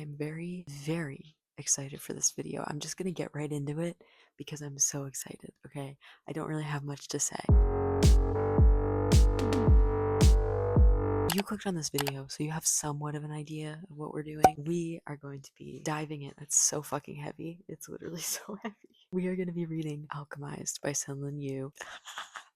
I'm very, very excited for this video. I'm just gonna get right into it because I'm so excited, okay? I don't really have much to say. You clicked on this video, so you have somewhat of an idea of what we're doing. We are going to be diving in. It's so fucking heavy. It's literally so heavy. We are going to be reading Alchemized by Senlinyu.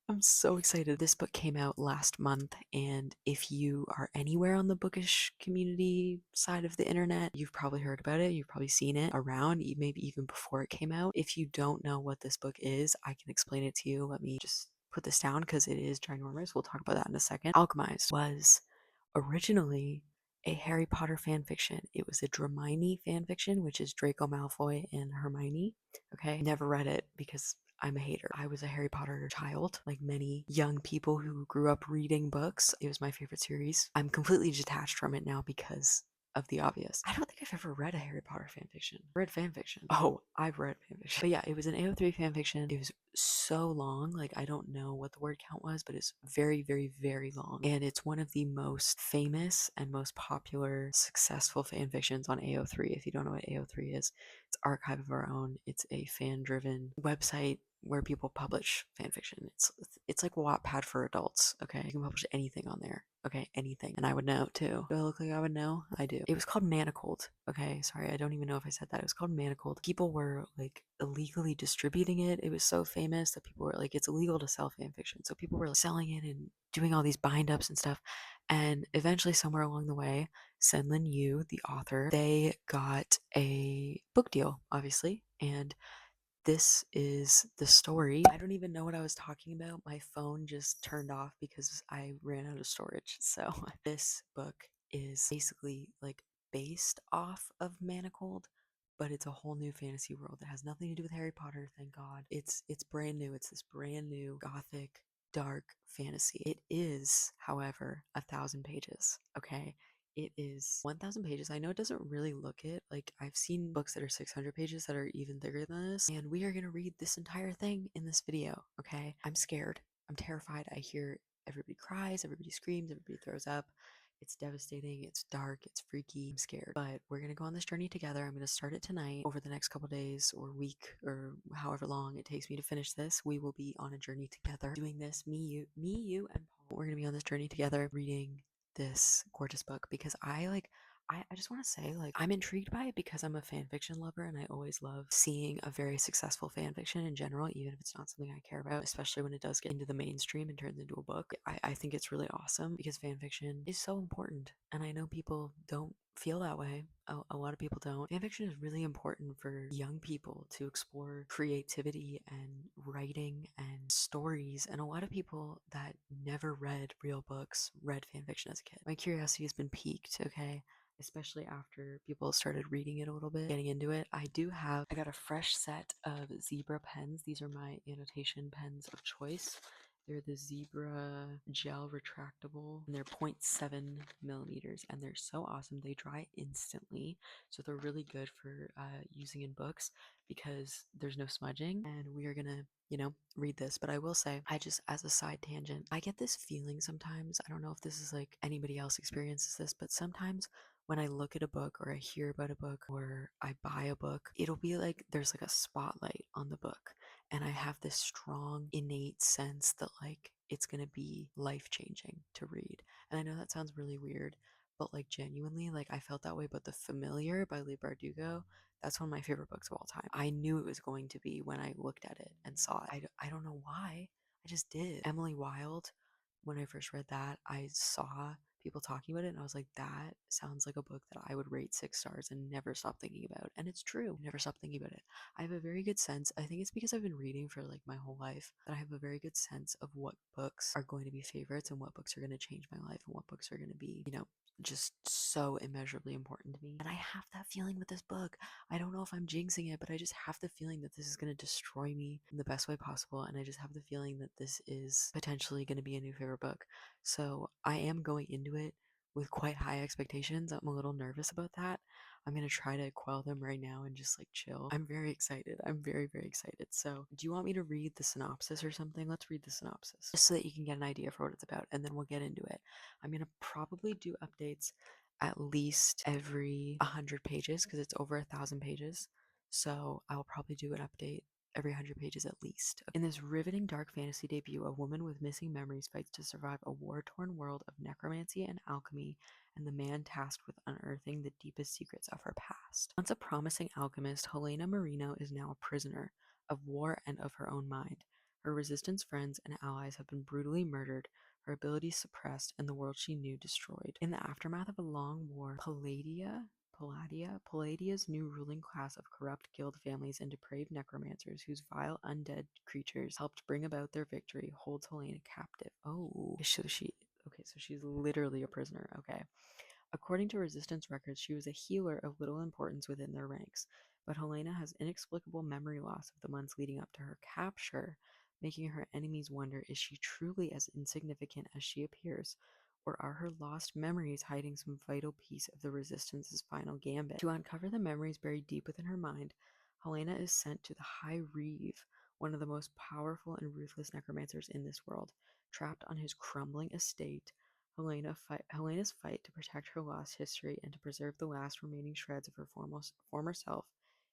I'm so excited. This book came out last month, and if you are anywhere on the bookish community side of the internet, you've probably heard about it. You've probably seen it around, maybe even before it came out. If you don't know what this book is, I can explain it to you. Let me just put this down because it is ginormous. We'll talk about that in a second. Alchemized was originally a Harry Potter fan fiction. It was a Hermione fan fiction, which is Draco Malfoy and Hermione. Okay, never read it because I'm a hater. I was a Harry Potter child, like many young people who grew up reading books. It was my favorite series. I'm completely detached from it now because of the obvious. I don't think I've ever read a Harry Potter fanfiction. Read fanfiction. Oh, I've read fanfiction. But yeah, it was an AO3 fanfiction. It was so long. Like, I don't know what the word count was, but it's very, very, very long. And it's one of the most famous and most popular, successful fanfictions on AO3. If you don't know what AO3 is, it's Archive of Our Own. It's a fan-driven website where people publish fanfiction. It's like Wattpad for adults, okay? You can publish anything on there, okay? Anything. And I would know too. Do I look like I would know? I do. It was called Manacled, okay? Sorry, I don't even know if I said that. It was called Manacled. People were like illegally distributing it. It was so famous that people were like, it's illegal to sell fanfiction. So people were like, selling it and doing all these bind ups and stuff. And eventually, somewhere along the way, senlinyu, the author, they got a book deal, obviously. And this is the story. I don't even know what I was talking about. My phone just turned off because I ran out of storage. So this book is basically like based off of Manacled, but it's a whole new fantasy world. It has nothing to do with Harry Potter, thank God. It's brand new. It's this brand new gothic dark fantasy. It is, however, 1,000 pages. Okay. It is 1,000 pages. I know it doesn't really look it. Like, I've seen books that are 600 pages that are even bigger than this. And we are going to read this entire thing in this video, okay? I'm scared. I'm terrified. I hear everybody cries, everybody screams, everybody throws up. It's devastating. It's dark. It's freaky. I'm scared. But we're going to go on this journey together. I'm going to start it tonight. Over the next couple days or week or however long it takes me to finish this, we will be on a journey together. Doing this, me, you, and Paul. We're going to be on this journey together reading this gorgeous book because I just want to say, like, I'm intrigued by it because I'm a fan fiction lover and I always love seeing a very successful fan fiction in general, even if it's not something I care about, especially when it does get into the mainstream and turns into a book. I think it's really awesome because fan fiction is so important. And I know people don't feel that way. A lot of people don't. Fanfiction is really important for young people to explore creativity and writing and stories. And a lot of people that never read real books read fanfiction as a kid. My curiosity has been piqued, okay? Especially after people started reading it a little bit, getting into it. I got a fresh set of zebra pens. These are my annotation pens of choice. They're the Zebra Gel Retractable, and they're 0.7 millimeters, and they're so awesome. They dry instantly, so they're really good for using in books because there's no smudging. And we are gonna, read this. But I will say, as a side tangent, I get this feeling sometimes. I don't know if this is like anybody else experiences this, but sometimes when I look at a book or I hear about a book or I buy a book, it'll be like there's like a spotlight on the book. And I have this strong, innate sense that like it's gonna be life changing to read. And I know that sounds really weird, but like genuinely, like I felt that way about The Familiar by Leigh Bardugo. That's one of my favorite books of all time. I knew it was going to be when I looked at it and saw it. I don't know why. I just did. Emily Wilde, when I first read that, I saw people talking about it and I was like, that sounds like a book that I would rate 6 stars and never stop thinking about. And it's true. Never stop thinking about it. I have a very good sense. I think it's because I've been reading for like my whole life that I have a very good sense of what books are going to be favorites and what books are going to change my life and what books are going to be, just so immeasurably important to me. And I have that feeling with this book. I don't know if I'm jinxing it, but I just have the feeling that this is going to destroy me in the best way possible. And I just have the feeling that this is potentially going to be a new favorite book. So I am going into it with quite high expectations. I'm a little nervous about that. I'm going to try to quell them right now and just like chill. I'm very excited. I'm very, very excited. So, do you want me to read the synopsis or something? Let's read the synopsis just so that you can get an idea for what it's about and then we'll get into it. I'm going to probably do updates at least every 100 pages because it's over 1,000 pages. So I'll probably do an update every 100 pages at least. In this riveting dark fantasy debut, a woman with missing memories fights to survive a war-torn world of necromancy and alchemy, and the man tasked with unearthing the deepest secrets of her past. Once a promising alchemist, Helena Marino is now a prisoner of war and of her own mind. Her resistance friends and allies have been brutally murdered, her abilities suppressed, and the world she knew destroyed. In the aftermath of a long war, Palladia's new ruling class of corrupt guild families and depraved necromancers whose vile undead creatures helped bring about their victory holds Helena captive. Oh, so she's literally a prisoner. Okay. According to resistance records, she was a healer of little importance within their ranks, but Helena has inexplicable memory loss of the months leading up to her capture, making her enemies wonder, is she truly as insignificant as she appears, or are her lost memories hiding some vital piece of the Resistance's final gambit? To uncover the memories buried deep within her mind, Helena is sent to the High Reeve, one of the most powerful and ruthless necromancers in this world. Trapped on his crumbling estate, Helena's fight to protect her lost history and to preserve the last remaining shreds of her former self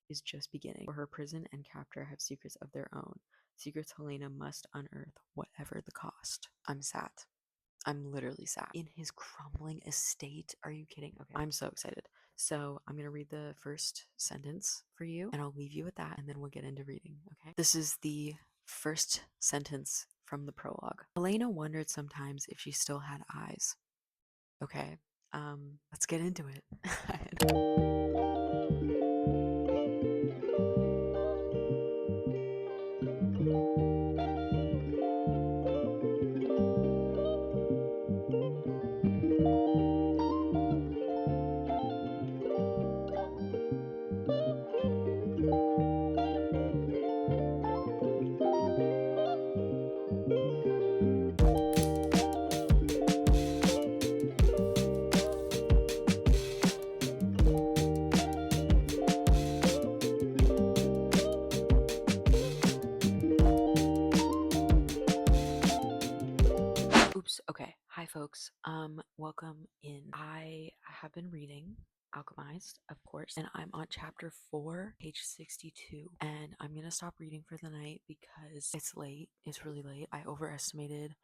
is just beginning, for her prison and captor have secrets of their own, secrets Helena must unearth, whatever the cost. I'm sat. I'm literally sat. In his crumbling estate? Are you kidding? Okay, I'm so excited. So I'm going to read the first sentence for you, and I'll leave you with that, and then we'll get into reading, okay? This is the first sentence from the prologue. Helena wondered sometimes if she still had eyes. Okay, let's get into it. Oops, okay. Hi folks. Welcome in. I have been reading Alchemized, of course, and I'm on chapter 4, page 62. And I'm gonna stop reading for the night because it's late. It's really late. I overestimated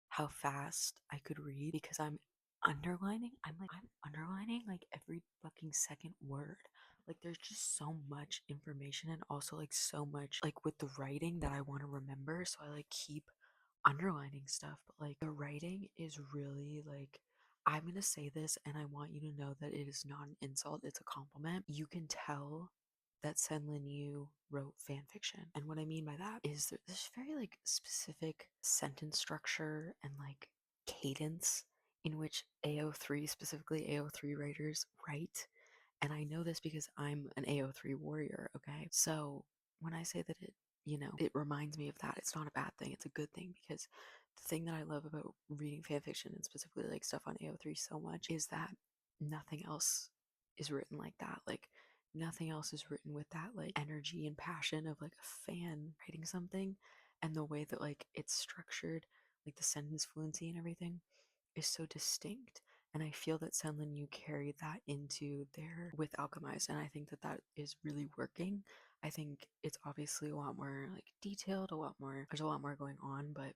how fast I could read because I'm underlining. I'm underlining like every fucking second word. Like there's just so much information and also like so much like with the writing that I want to remember. So I like keep underlining stuff, but like the writing is really like, I'm gonna say this and I want you to know that it is not an insult, it's a compliment. You can tell that senlinyu wrote fan fiction, and what I mean by that is there's very like specific sentence structure and like cadence in which AO3, specifically AO3 writers, write. And I know this because I'm an AO3 warrior, okay? So when I say that it reminds me of that, it's not a bad thing, it's a good thing, because the thing that I love about reading fanfiction and specifically like stuff on AO3 so much is that nothing else is written like that. Like nothing else is written with that like energy and passion of like a fan writing something, and the way that like it's structured, like the sentence fluency and everything is so distinct. And I feel that senlinyu carried that into their with alchemized, and I think that that is really working. I think it's obviously a lot more like detailed, there's a lot more going on, but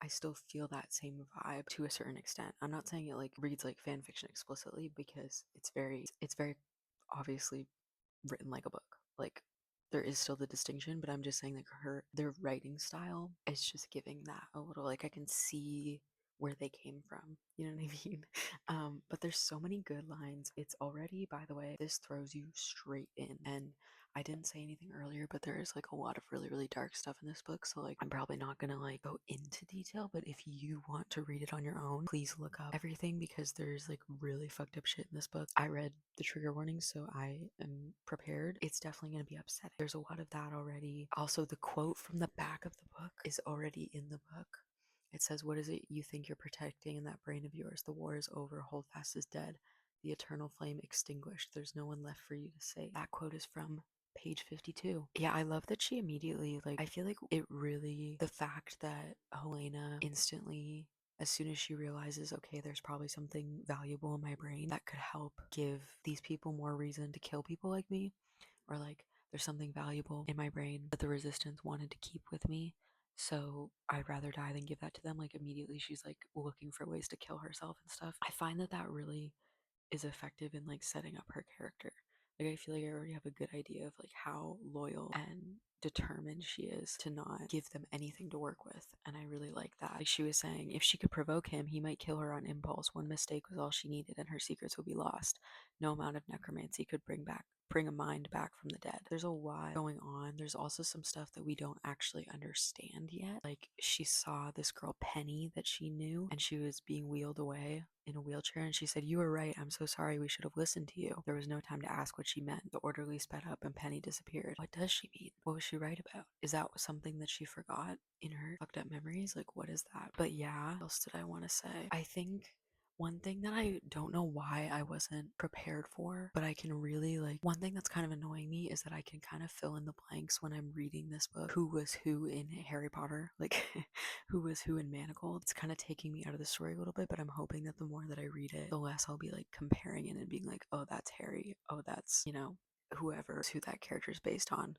I still feel that same vibe to a certain extent. I'm not saying it like reads like fan fiction explicitly because it's very obviously written like a book. Like there is still the distinction, but I'm just saying like their writing style is just giving that a little, like I can see where they came from. You know what I mean? But there's so many good lines. It's already, by the way, this throws you straight in. And I didn't say anything earlier, but there is like a lot of really, really dark stuff in this book. So like I'm probably not gonna like go into detail, but if you want to read it on your own, please look up everything because there's like really fucked up shit in this book. I read the trigger warnings, so I am prepared. It's definitely gonna be upsetting. There's a lot of that already. Also, the quote from the back of the book is already in the book. It says, "What is it you think you're protecting in that brain of yours? The war is over. Holdfast is dead. The eternal flame extinguished. There's no one left for you to save." That quote is from page 52. Yeah, I love that she immediately, like, I feel like it really, the fact that Helena instantly as soon as she realizes, okay, there's probably something valuable in my brain that could help give these people more reason to kill people like me, or like there's something valuable in my brain that the resistance wanted to keep with me, so I'd rather die than give that to them. Like immediately she's like looking for ways to kill herself and stuff. I find that that really is effective in like setting up her character. Like I feel like I already have a good idea of like how loyal and determined she is to not give them anything to work with, and I really like that. Like she was saying, if she could provoke him, he might kill her on impulse. One mistake was all she needed and her secrets would be lost. No amount of necromancy could bring a mind back from the dead. There's a lot going on. There's also some stuff that we don't actually understand yet. Like she saw this girl Penny that she knew, and she was being wheeled away in a wheelchair, and she said, "You were right. I'm so sorry. We should have listened to you." There was no time to ask what she meant. The orderly sped up and Penny disappeared. What does she mean? What was she right about? Is that something that she forgot in her fucked up memories? Like, what is that? But yeah, what else did I want to say? I think one thing that I don't know why I wasn't prepared for, but I can really like, one thing that's kind of annoying me is that I can kind of fill in the blanks when I'm reading this book. Who was who in Harry Potter? Like, who was who in Manacled? It's kind of taking me out of the story a little bit, but I'm hoping that the more that I read it, the less I'll be like comparing it and being like, oh, that's Harry. Oh, that's, you know, whoever, who that character is based on.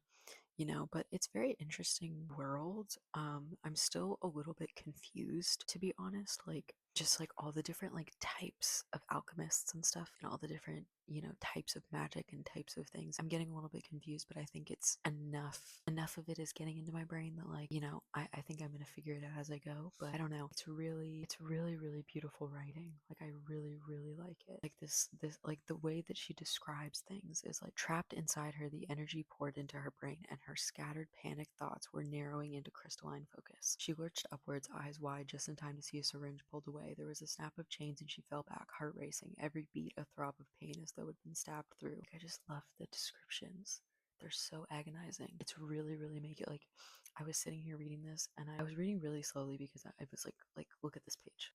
You know, but it's very interesting world. I'm still a little bit confused, to be honest, like just like all the different like types of alchemists and stuff, and all the different, you know, types of magic and types of things. I'm getting a little bit confused, but I think it's enough of it is getting into my brain that like, you know, I think I'm gonna figure it out as I go. But I don't know, it's really beautiful writing. Like I really like it. Like this like the way that she describes things is like trapped inside her, the energy poured into her brain, and her scattered panicked thoughts were narrowing into crystalline focus. She lurched upwards, eyes wide, just in time to see a syringe pulled away. There was a snap of chains and she fell back, heart racing, every beat a throb of pain as though it had been stabbed through. Like, I just love the descriptions. They're so agonizing. It's really make it like, I was sitting here reading this and I was reading really slowly because I was like, look at this page.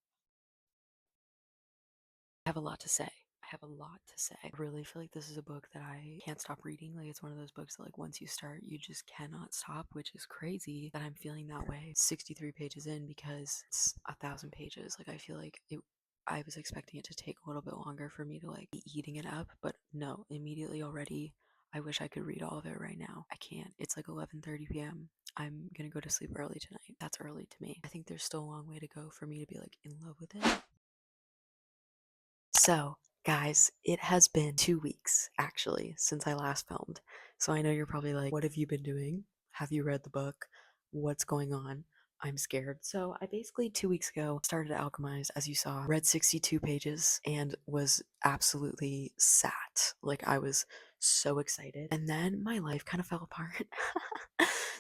I have a lot to say. I have a lot to say. I really feel like this is a book that I can't stop reading. Like it's one of those books that like once you start, you just cannot stop, which is crazy that I'm feeling that way 63 pages in, because it's 1,000 pages. Like I feel like I was expecting it to take a little bit longer for me to like be eating it up, but no, immediately already I wish I could read all of it right now. I can't. It's like 11:30 p.m. I'm gonna go to sleep early tonight. That's early to me. I think there's still a long way to go for me to be like in love with it. So, guys, it has been 2 weeks actually since I last filmed. So I know you're probably like, what have you been doing? Have you read the book? What's going on? I'm scared. So I basically 2 weeks ago started Alchemized, as you saw, read 62 pages and was absolutely sat. Like I was so excited. And then my life kind of fell apart.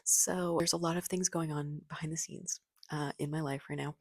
So there's a lot of things going on behind the scenes in my life right now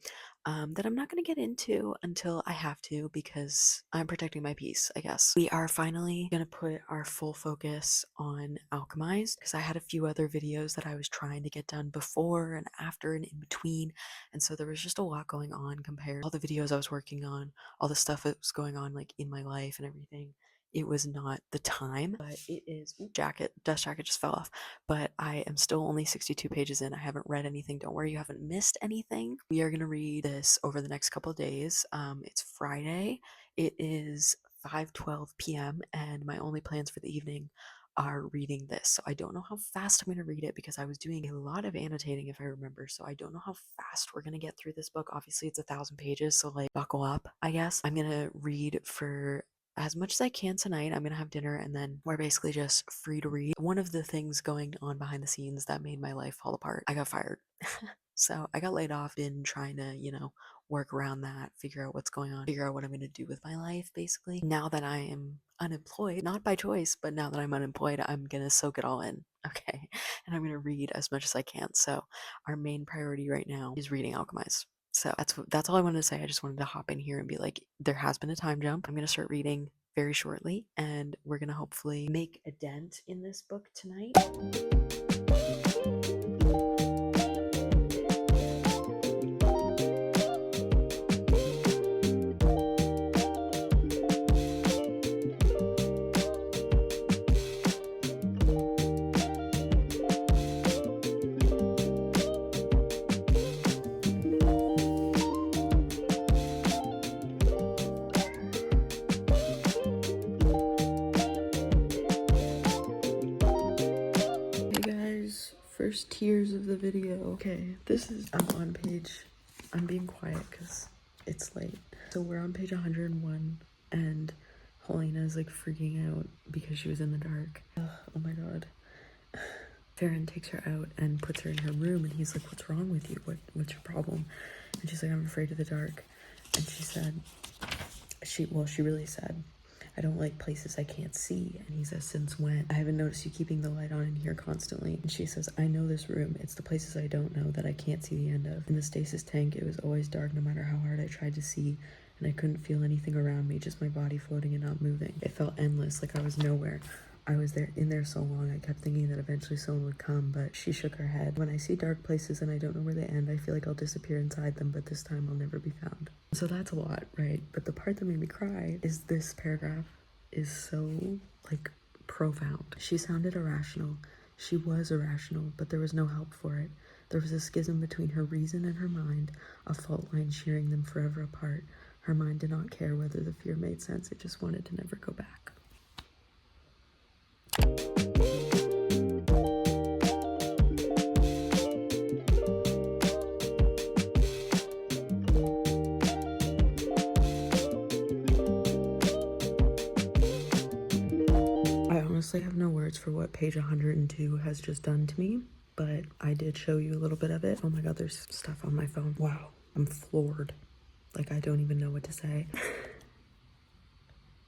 that I'm not going to get into until I have to, because I'm protecting my peace, I guess. We are finally going to put our full focus on Alchemized, because I had a few other videos that I was trying to get done before and after and in between, and so there was just a lot going on compared to all the videos I was working on, all the stuff that was going on like in my life and everything. It was not the time, but it is. Ooh, dust jacket just fell off. But I am still only 62 pages in. I haven't read anything. Don't worry, you haven't missed anything. We are going to read this over the next couple of days. It's Friday. It is 5:12 p.m. and my only plans for the evening are reading this. So I don't know how fast I'm going to read it, because I was doing a lot of annotating, if I remember. So I don't know how fast we're going to get through this book. Obviously, it's 1,000 pages, so like buckle up, I guess. I'm going to read for as much as I can tonight. I'm gonna have dinner and then we're basically just free to read. One of the things going on behind the scenes that made my life fall apart, I got fired. So I got laid off, been trying to, you know, work around that, figure out what's going on, figure out what I'm gonna do with my life, basically. Now that I am unemployed, not by choice, but now that I'm unemployed, I'm gonna soak it all in, okay? And I'm gonna read as much as I can. So our main priority right now is reading Alchemized. So that's all I wanted to say. I just wanted to hop in here and be like, there has been a time jump. I'm going to start reading very shortly, and we're going to hopefully make a dent in this book tonight. First tears of the video. Okay, this is, I'm being quiet because it's late. So we're on page 101 and Helena is like freaking out because she was in the dark. Ugh, oh my god. Farron takes her out and puts her in her room and he's like, what's wrong with you? What's your problem? And she's like, I'm afraid of the dark. And she said, she really said, I don't like places I can't see. And he says, since when? I haven't noticed you keeping the light on in here constantly. And she says, I know this room. It's the places I don't know that I can't see the end of. In the stasis tank, it was always dark no matter how hard I tried to see. And I couldn't feel anything around me, just my body floating and not moving. It felt endless, like I was nowhere. I was in there so long, I kept thinking that eventually someone would come, but she shook her head. When I see dark places and I don't know where they end, I feel like I'll disappear inside them, but this time I'll never be found. So that's a lot, right? But the part that made me cry is this paragraph is so, like, profound. She sounded irrational. She was irrational, but there was no help for it. There was a schism between her reason and her mind, a fault line shearing them forever apart. Her mind did not care whether the fear made sense, it just wanted to never go back. I honestly have no words for what page 102 has just done to me, but I did show you a little bit of it. Oh my god, there's stuff on my phone. Wow, I'm floored. Like, I don't even know what to say.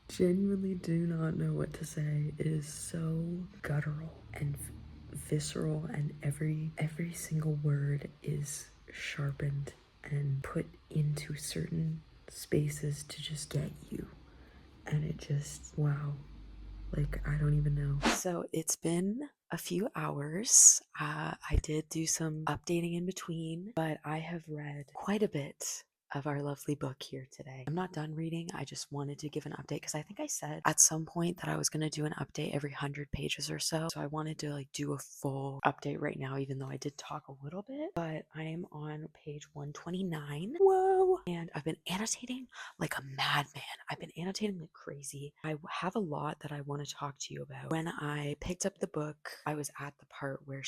Genuinely do not know what to say. It is so guttural and visceral, and every single word is sharpened and put into certain spaces to just get you. And it just, wow. Like, I don't even know. So it's been a few hours. I did do some updating in between, but I have read quite a bit of our lovely book here today. I'm not done reading. I just wanted to give an update because I think I said at some point that I was going to do an update every 100 pages or so. So I wanted to like do a full update right now, even though I did talk a little bit, but I am on page 129. Whoa. And I've been annotating like a madman. I've been annotating like crazy. I have a lot that I want to talk to you about. When I picked up the book, I was at the part where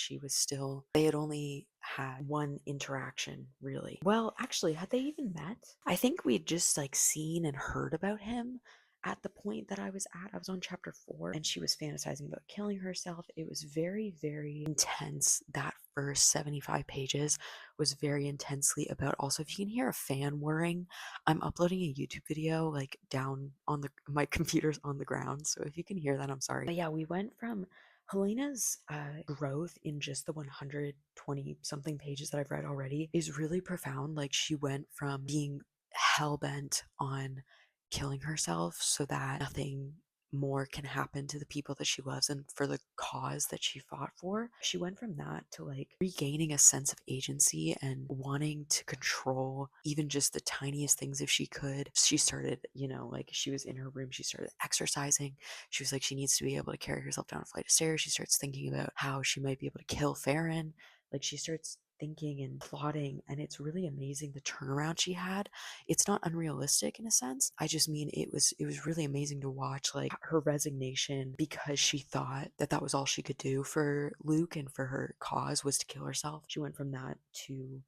they had only had one interaction, really. Well, actually, had they even met? I think we'd just like seen and heard about him at the point that I was at. I was on chapter 4 and she was fantasizing about killing herself. It was very, very intense. That first 75 pages was very intensely about, also, if you can hear a fan whirring, I'm uploading a YouTube video like down on my computer's on the ground. So if you can hear that, I'm sorry. But yeah, we went from Helena's growth in just the 120 something pages that I've read already is really profound. Like, she went from being hell-bent on killing herself so that nothing more can happen to the people that she loves and for the cause that she fought for. She went from that to like regaining a sense of agency and wanting to control even just the tiniest things if she could. She started, like, she was in her room, she started exercising. She was like, she needs to be able to carry herself down a flight of stairs. She starts thinking about how she might be able to kill Farron. Like, she starts thinking and plotting, and it's really amazing the turnaround she had. It's not unrealistic in a sense. I just mean it was really amazing to watch, like, her resignation because she thought that that was all she could do for Luke and for her cause was to kill herself. She went from that to,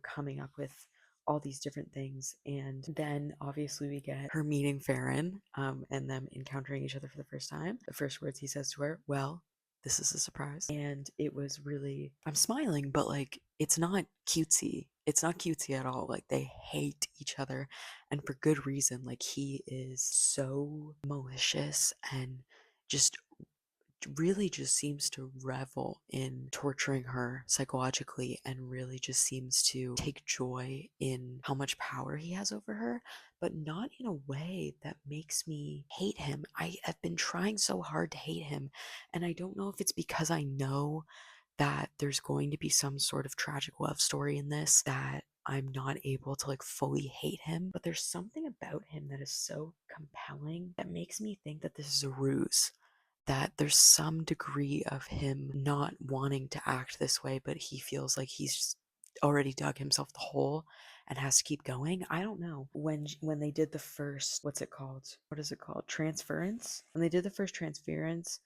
coming up with all these different things. And then obviously we get her meeting Farron, and them encountering each other for the first time. The first words he says to her, well, this is a surprise. And it was really, I'm smiling, but like, it's not cutesy. It's not cutesy at all. Like, they hate each other, and for good reason. Like, he is so malicious and just really just seems to revel in torturing her psychologically, and really just seems to take joy in how much power he has over her, but not in a way that makes me hate him. I have been trying so hard to hate him, and I don't know if it's because I know that there's going to be some sort of tragic love story in this, that I'm not able to like fully hate him, but there's something about him that is so compelling that makes me think that this is a ruse, that there's some degree of him not wanting to act this way, but he feels like he's already dug himself the hole and has to keep going. I don't know. When they did the first, what's it called? What is it called? Transference. When they did the first transference,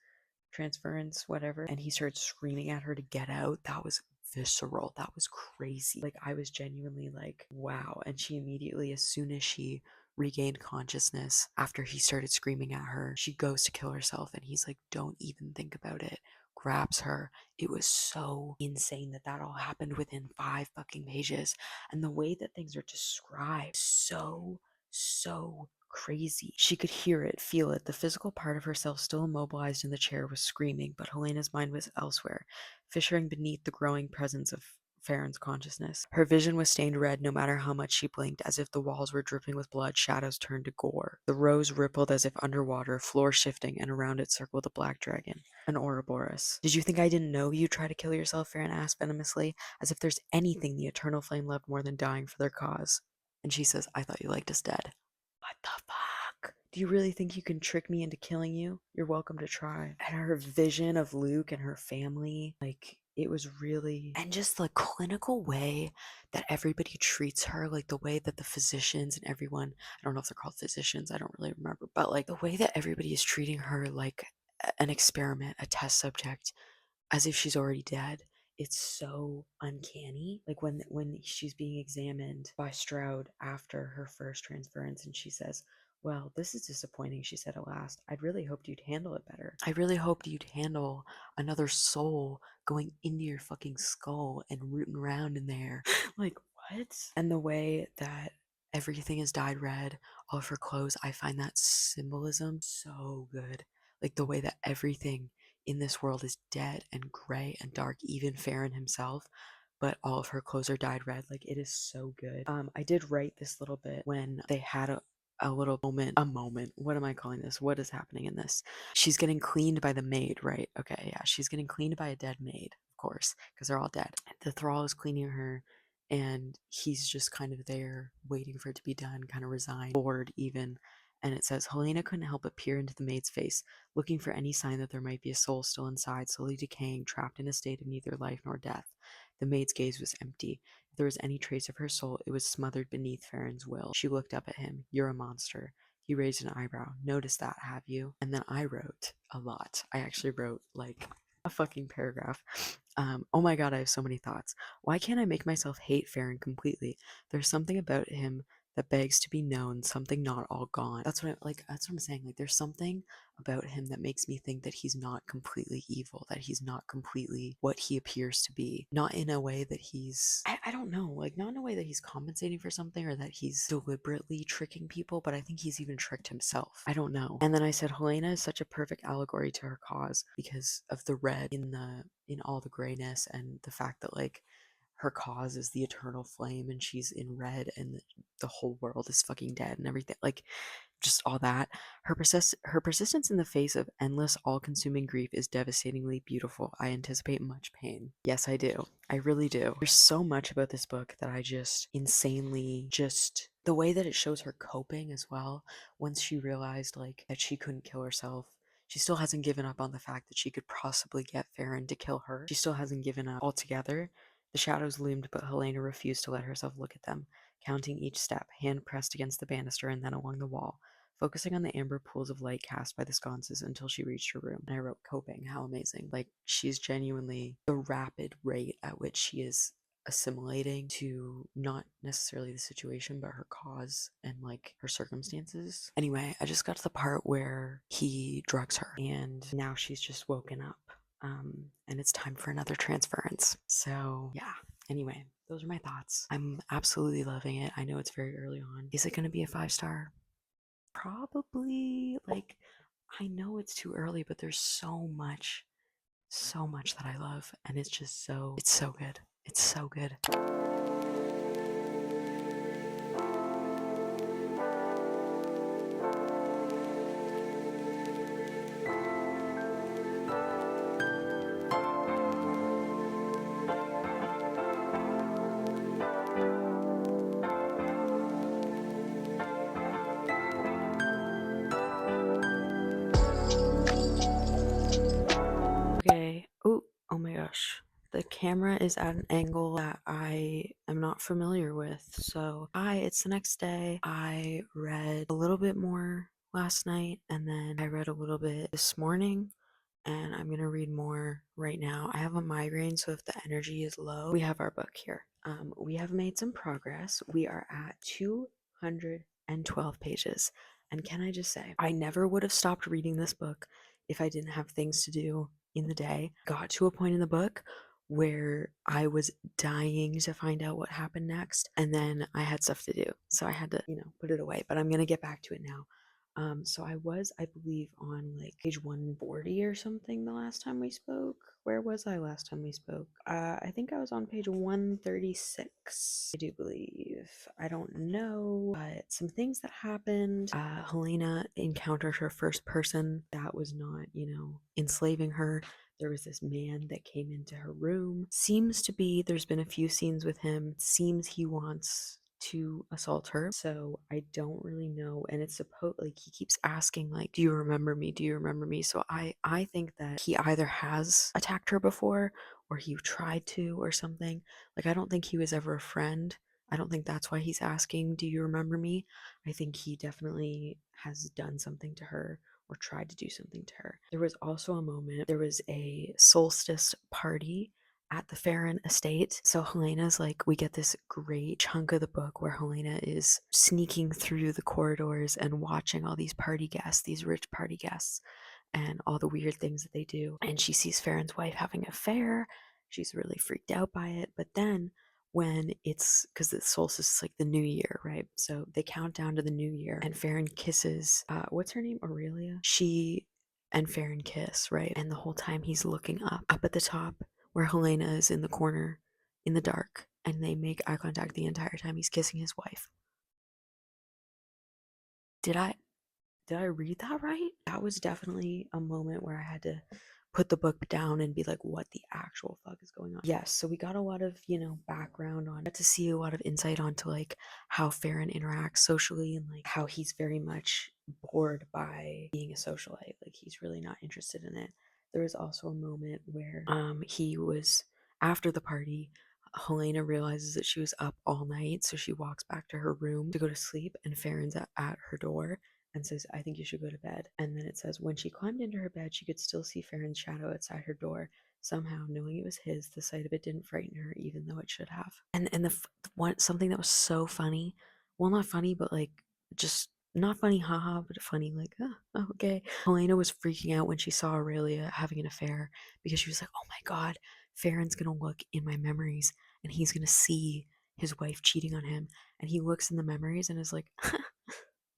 transference, whatever, and he started screaming at her to get out. That was visceral. That was crazy. Like, I was genuinely like, wow. And she immediately, as soon as she regained consciousness after he started screaming at her, she goes to kill herself, and he's like, don't even think about it. Grabs her. It was so insane that that all happened within 5 fucking pages. And the way that things are described, so crazy. She could hear it, feel it. The physical part of herself, still immobilized in the chair, was screaming, but Helena's mind was elsewhere, fishing beneath the growing presence of Farron's consciousness. Her vision was stained red no matter how much she blinked, as if the walls were dripping with blood, shadows turned to gore. The rose rippled as if underwater, floor shifting, and around it circled a black dragon, an Ouroboros. Did you think I didn't know you'd try to kill yourself? Farron asked venomously, as if there's anything the eternal flame loved more than dying for their cause. And she says, I thought you liked us dead. What the fuck? Do you really think you can trick me into killing you? You're welcome to try. And her vision of Luke and her family, like, it was really, and just the clinical way that everybody treats her, like the way that the physicians and everyone, I don't know if they're called physicians, I don't really remember, but like the way that everybody is treating her like an experiment, a test subject, as if she's already dead. It's so uncanny. Like when she's being examined by Stroud after her first transference, and she says, well, this is disappointing, she said at last. I'd really hoped you'd handle it better. I really hoped you'd handle another soul going into your fucking skull and rooting around in there. Like, what? And the way that everything is dyed red, all of her clothes, I find that symbolism so good. Like the way that everything in this world is dead and gray and dark, even Farron himself, but all of her clothes are dyed red. Like, it is so good. I did write this little bit when they had a little moment. What am I calling this? What is happening in this? She's getting cleaned by the maid, right? Okay, yeah, she's getting cleaned by a dead maid, of course, because they're all dead. The thrall is cleaning her, and he's just kind of there waiting for it to be done, kind of resigned, bored even. And it says, Helena couldn't help but peer into the maid's face, looking for any sign that there might be a soul still inside, slowly decaying, trapped in a state of neither life nor death. The maid's gaze was empty. If there was any trace of her soul, it was smothered beneath Farron's will. She looked up at him. You're a monster. He raised an eyebrow. Noticed that, have you? And then I wrote a lot. I actually wrote like a fucking paragraph. Oh my god, I have so many thoughts. Why can't I make myself hate Farron completely? There's something about him that begs to be known, something not all gone. That's what I'm saying. Like, there's something about him that makes me think that he's not completely evil, that he's not completely what he appears to be. Not in a way that I don't know, like, not in a way that he's compensating for something or that he's deliberately tricking people, but I think he's even tricked himself. I don't know. And then I said, Helena is such a perfect allegory to her cause because of the red in all the grayness, and the fact that, like, her cause is the eternal flame and she's in red, and the whole world is fucking dead and everything, like, just all that. Her persistence in the face of endless, all-consuming grief is devastatingly beautiful. I anticipate much pain. Yes, I do. I really do. There's so much about this book that I just insanely, just the way that it shows her coping as well. Once she realized, like, that she couldn't kill herself, she still hasn't given up on the fact that she could possibly get Farron to kill her. She still hasn't given up altogether. The shadows loomed, but Helena refused to let herself look at them, counting each step, hand pressed against the banister and then along the wall, focusing on the amber pools of light cast by the sconces until she reached her room. And I wrote, coping, how amazing. Like, she's genuinely, the rapid rate at which she is assimilating to not necessarily the situation but her cause and, like, her circumstances. Anyway, I just got to the part where he drugs her and now she's just woken up. And it's time for another transference. So yeah, anyway, those are my thoughts. I'm absolutely loving it. I know it's very early on. Is it going to be a 5-star? Probably. Like, I know it's too early, but there's so much that I love, and it's just it's so good. It's so good. Okay. Oh my gosh. The camera is at an angle that I am not familiar with. So, it's the next day. I read a little bit more last night, and then I read a little bit this morning. and I'm gonna read more right now. I have a migraine, so if the energy is low, we have our book here. We have made some progress. We are at 212 pages. And can I just say, I never would have stopped reading this book if I didn't have things to do in the day. Got to a point in the book where I was dying to find out what happened next, and then I had stuff to do. So I had to, put it away. But I'm gonna get back to it now. So I was, I believe, on like page 140 or something the last time we spoke. Where was I last time we spoke? I think I was on page 136. I do believe. I don't know, but some things that happened. Helena encountered her first person that was not, enslaving her. There was this man that came into her room. Seems to be, there's been a few scenes with him. Seems he wants to assault her. So I don't really know. And it's supposed like he keeps asking, like, do you remember me? Do you remember me? So I think that he either has attacked her before or he tried to or something. Like I don't think he was ever a friend. I don't think that's why he's asking, do you remember me? I think he definitely has done something to her or tried to do something to her. There was also a moment, there was a solstice party at the Farron estate. So Helena's like, we get this great chunk of the book where Helena is sneaking through the corridors and watching all these party guests, these rich party guests, and all the weird things that they do. And she sees Farron's wife having an affair. She's really freaked out by it. But then when it's because the solstice is like the new year, right? So they count down to the new year, and Farron kisses what's her name? Aurelia. She and Farron kiss, right? And the whole time he's looking up at the top where Helena is in the corner in the dark, and they make eye contact the entire time he's kissing his wife. Did I did I read that right? That was definitely a moment where I had to put the book down and be like, what the actual fuck is going on? Yes, so we got a lot of, background on, got to see a lot of insight onto like how Farron interacts socially and like how he's very much bored by being a socialite. Like he's really not interested in it. There was also a moment where he was after the party. Helena realizes that she was up all night, so she walks back to her room to go to sleep, and Farron's at her door and says, I think you should go to bed. And then it says, when she climbed into her bed, she could still see Farron's shadow outside her door. Somehow, knowing it was his, the sight of it didn't frighten her, even though it should have. And the one something that was so funny, well, not funny, but like just not funny, haha, but funny, like, oh, okay. Helena was freaking out when she saw Aurelia having an affair because she was like, oh my god, Farron's gonna look in my memories and he's gonna see his wife cheating on him. And he looks in the memories and is like,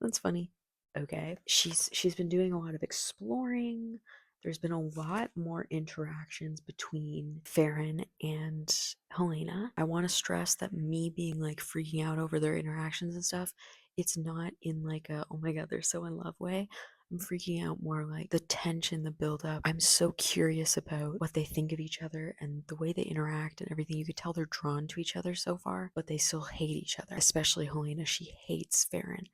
that's funny. Okay. She's been doing a lot of exploring. There's been a lot more interactions between Farron and Helena. I want to stress that me being like freaking out over their interactions and stuff, it's not in like a oh my god, they're so in love way. I'm freaking out more like the tension, the build up. I'm so curious about what they think of each other and the way they interact and everything. You could tell they're drawn to each other so far, but they still hate each other. Especially Helena, she hates Farron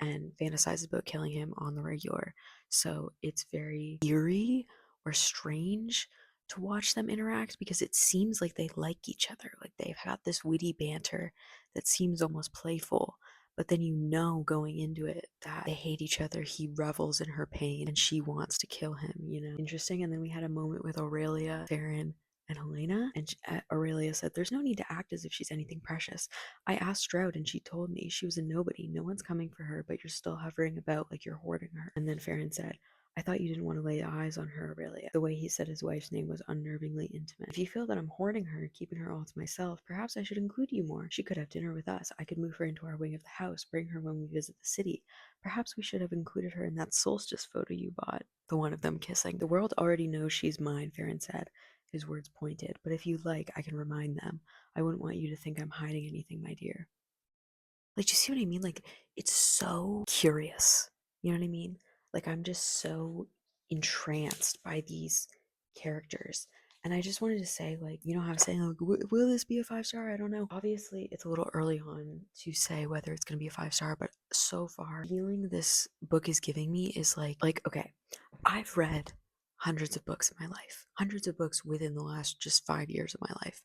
and fantasizes about killing him on the regular. So it's very eerie or strange to watch them interact because it seems like they like each other. Like they've got this witty banter that seems almost playful. But then going into it that they hate each other. He revels in her pain and she wants to kill him. Interesting. And then we had a moment with Aurelia, Farron, and Helena. And Aurelia said, there's no need to act as if she's anything precious. I asked Stroud and she told me she was a nobody. No one's coming for her, but you're still hovering about like you're hoarding her. And then Farron said, I thought you didn't want to lay eyes on her, Aurelia. The way he said his wife's name was unnervingly intimate. If you feel that I'm hoarding her, keeping her all to myself, perhaps I should include you more. She could have dinner with us. I could move her into our wing of the house, bring her when we visit the city. Perhaps we should have included her in that solstice photo you bought. The one of them kissing. The world already knows she's mine, Farron said. His words pointed. But if you like, I can remind them. I wouldn't want you to think I'm hiding anything, my dear. Like, do you see what I mean? Like, it's so curious. You know what I mean? Like, I'm just so entranced by these characters. And I just wanted to say, like, how I'm saying, like, will this be a 5-star? I don't know. Obviously, it's a little early on to say whether it's going to be a 5-star, but so far, feeling this book is giving me is okay, I've read hundreds of books in my life, hundreds of books within the last just 5 years of my life.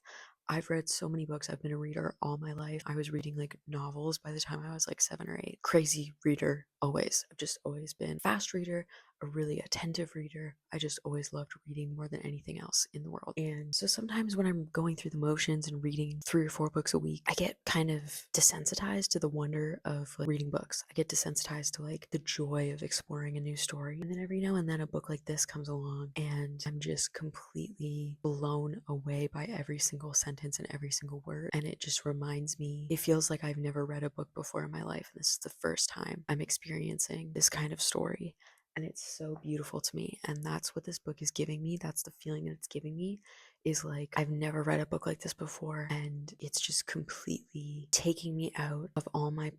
I've read so many books. I've been a reader all my life. I was reading like novels by the time I was like 7 or 8. Crazy reader, always. I've just always been fast reader. a really attentive reader. I just always loved reading more than anything else in the world. And so sometimes when I'm going through the motions and reading 3 or 4 books a week, I get kind of desensitized to the wonder of like, reading books. I get desensitized to like the joy of exploring a new story. And then every now and then a book like this comes along and I'm just completely blown away by every single sentence and every single word. And it just reminds me, it feels like I've never read a book before in my life. And this is the first time I'm experiencing this kind of story. And it's so beautiful to me. And that's what this book is giving me. That's the feeling that it's giving me, is like I've never read a book like this before. And it's just completely taking me out of all my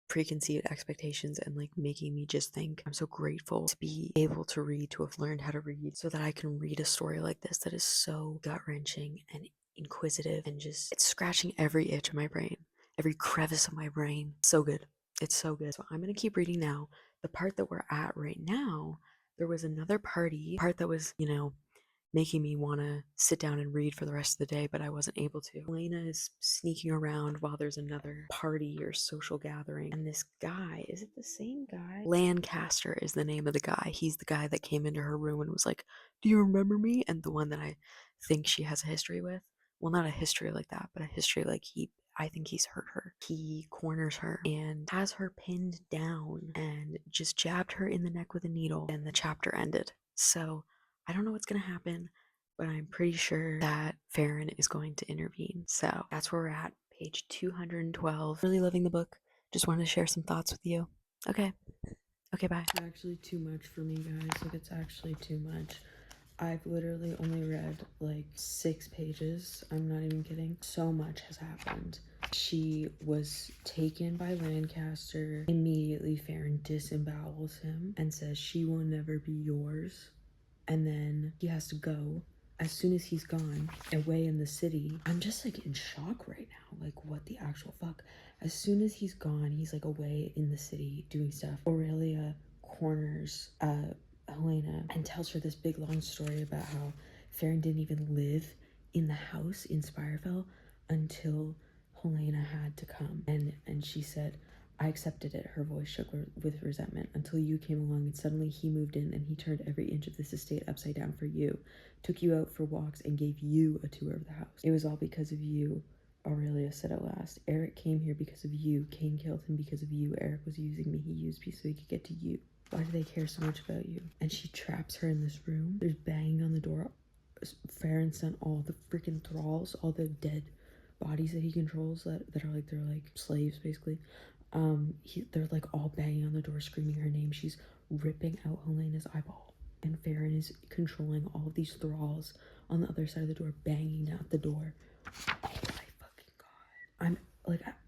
preconceived expectations and like making me just think I'm so grateful to be able to read, to have learned how to read, so that I can read a story like this that is so gut-wrenching and inquisitive and just, it's scratching every itch of my brain, every crevice of my brain. So good. It's so good. So I'm gonna keep reading now. The part that we're at right now, there was another part that was, you know, making me want to sit down and read for the rest of the day, but I wasn't able to. Elena is sneaking around while there's another party or social gathering. And this guy, is it the same guy? Lancaster is the name of the guy. He's the guy that came into her room and was like, "Do you remember me?" And the one that I think she has a history with. Well, not a history like that, but a history like I think he's hurt her. He corners her and has her pinned down and just jabbed her in the neck with a needle, and the chapter ended. So I don't know what's going to happen, but I'm pretty sure that Farron is going to intervene. So that's where we're at, page 212. Really loving the book. Just wanted to share some thoughts with you. Okay. Okay, bye. It's actually too much for me, guys. Like, it's actually too much. I've literally only read like 6 pages. I'm not even kidding. So much has happened. She was taken by Lancaster. Immediately, Farron disembowels him and says she will never be yours. And then he has to go. As soon as he's gone, away in the city, I'm just like in shock right now. Like, what the actual fuck? As soon as he's gone, he's like away in the city doing stuff. Aurelia corners Helena and tells her this big long story about how Farron didn't even live in the house in Spirefell until Helena had to come. And she said, I accepted it. Her voice shook with resentment, until you came along and suddenly he moved in and he turned every inch of this estate upside down for you, took you out for walks and gave you a tour of the house. It was all because of you, Aurelia said at last. Eric came here because of you. Kane killed him because of you. Eric was using me. He used me so he could get to you. Why do they care so much about you? And she traps her in this room. There's banging on the door. Farron sent all the freaking thralls, all the dead bodies that he controls that are like, they're like slaves basically. They're like all banging on the door, screaming her name. She's ripping out Helena's eyeball, and Farron is controlling all of these thralls on the other side of the door, banging down the door. Oh my fucking god!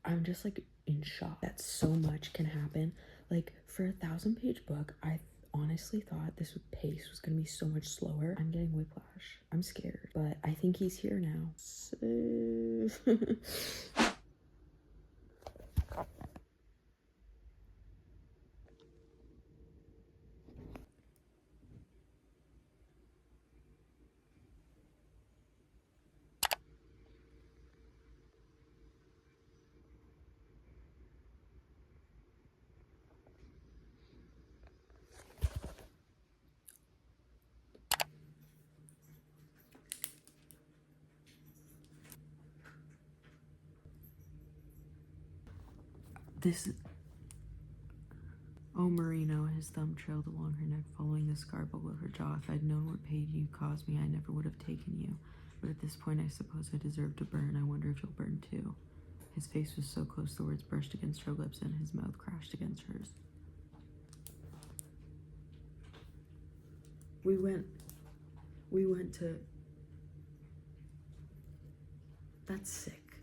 I'm just like in shock that so much can happen. Like, for a 1,000-page book, I honestly thought this pace was gonna be so much slower. I'm getting whiplash. I'm scared, but I think he's here now. So... This... Oh, Marino, his thumb trailed along her neck, following the scar below her jaw. If I'd known what pain you caused me, I never would have taken you. But at this point, I suppose I deserve to burn. I wonder if you'll burn too. His face was so close, the words brushed against her lips, and his mouth crashed against hers. We went to... That's sick.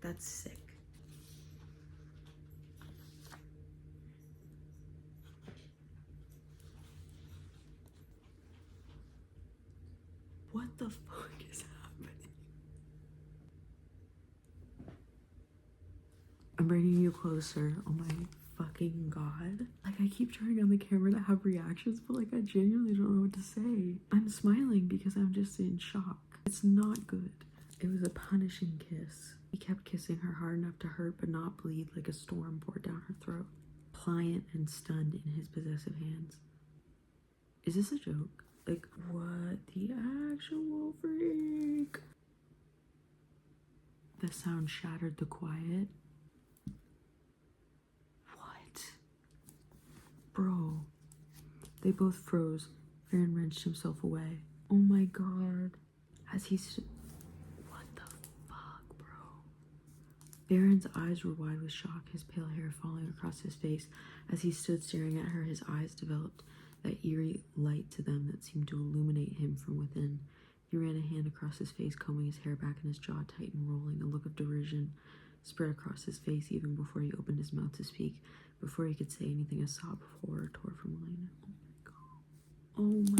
That's sick. What the fuck is happening? I'm bringing you closer. Oh my fucking god. Like, I keep turning on the camera to have reactions, but like, I genuinely don't know what to say. I'm smiling because I'm just in shock. It's not good. It was a punishing kiss. He kept kissing her hard enough to hurt but not bleed, like a storm poured down her throat. Pliant and stunned in his possessive hands. Is this a joke? Like, what the actual freak? The sound shattered the quiet. What? Bro. They both froze. Farron wrenched himself away. Oh my god. As he stood. What the fuck, bro? Farron's eyes were wide with shock, his pale hair falling across his face. As he stood staring at her, his eyes developed that eerie light to them that seemed to illuminate him from within. He ran a hand across his face, combing his hair back, and his jaw tightened, rolling. A look of derision spread across his face even before he opened his mouth to speak. Before he could say anything, a sob of horror tore from Elena. Oh my.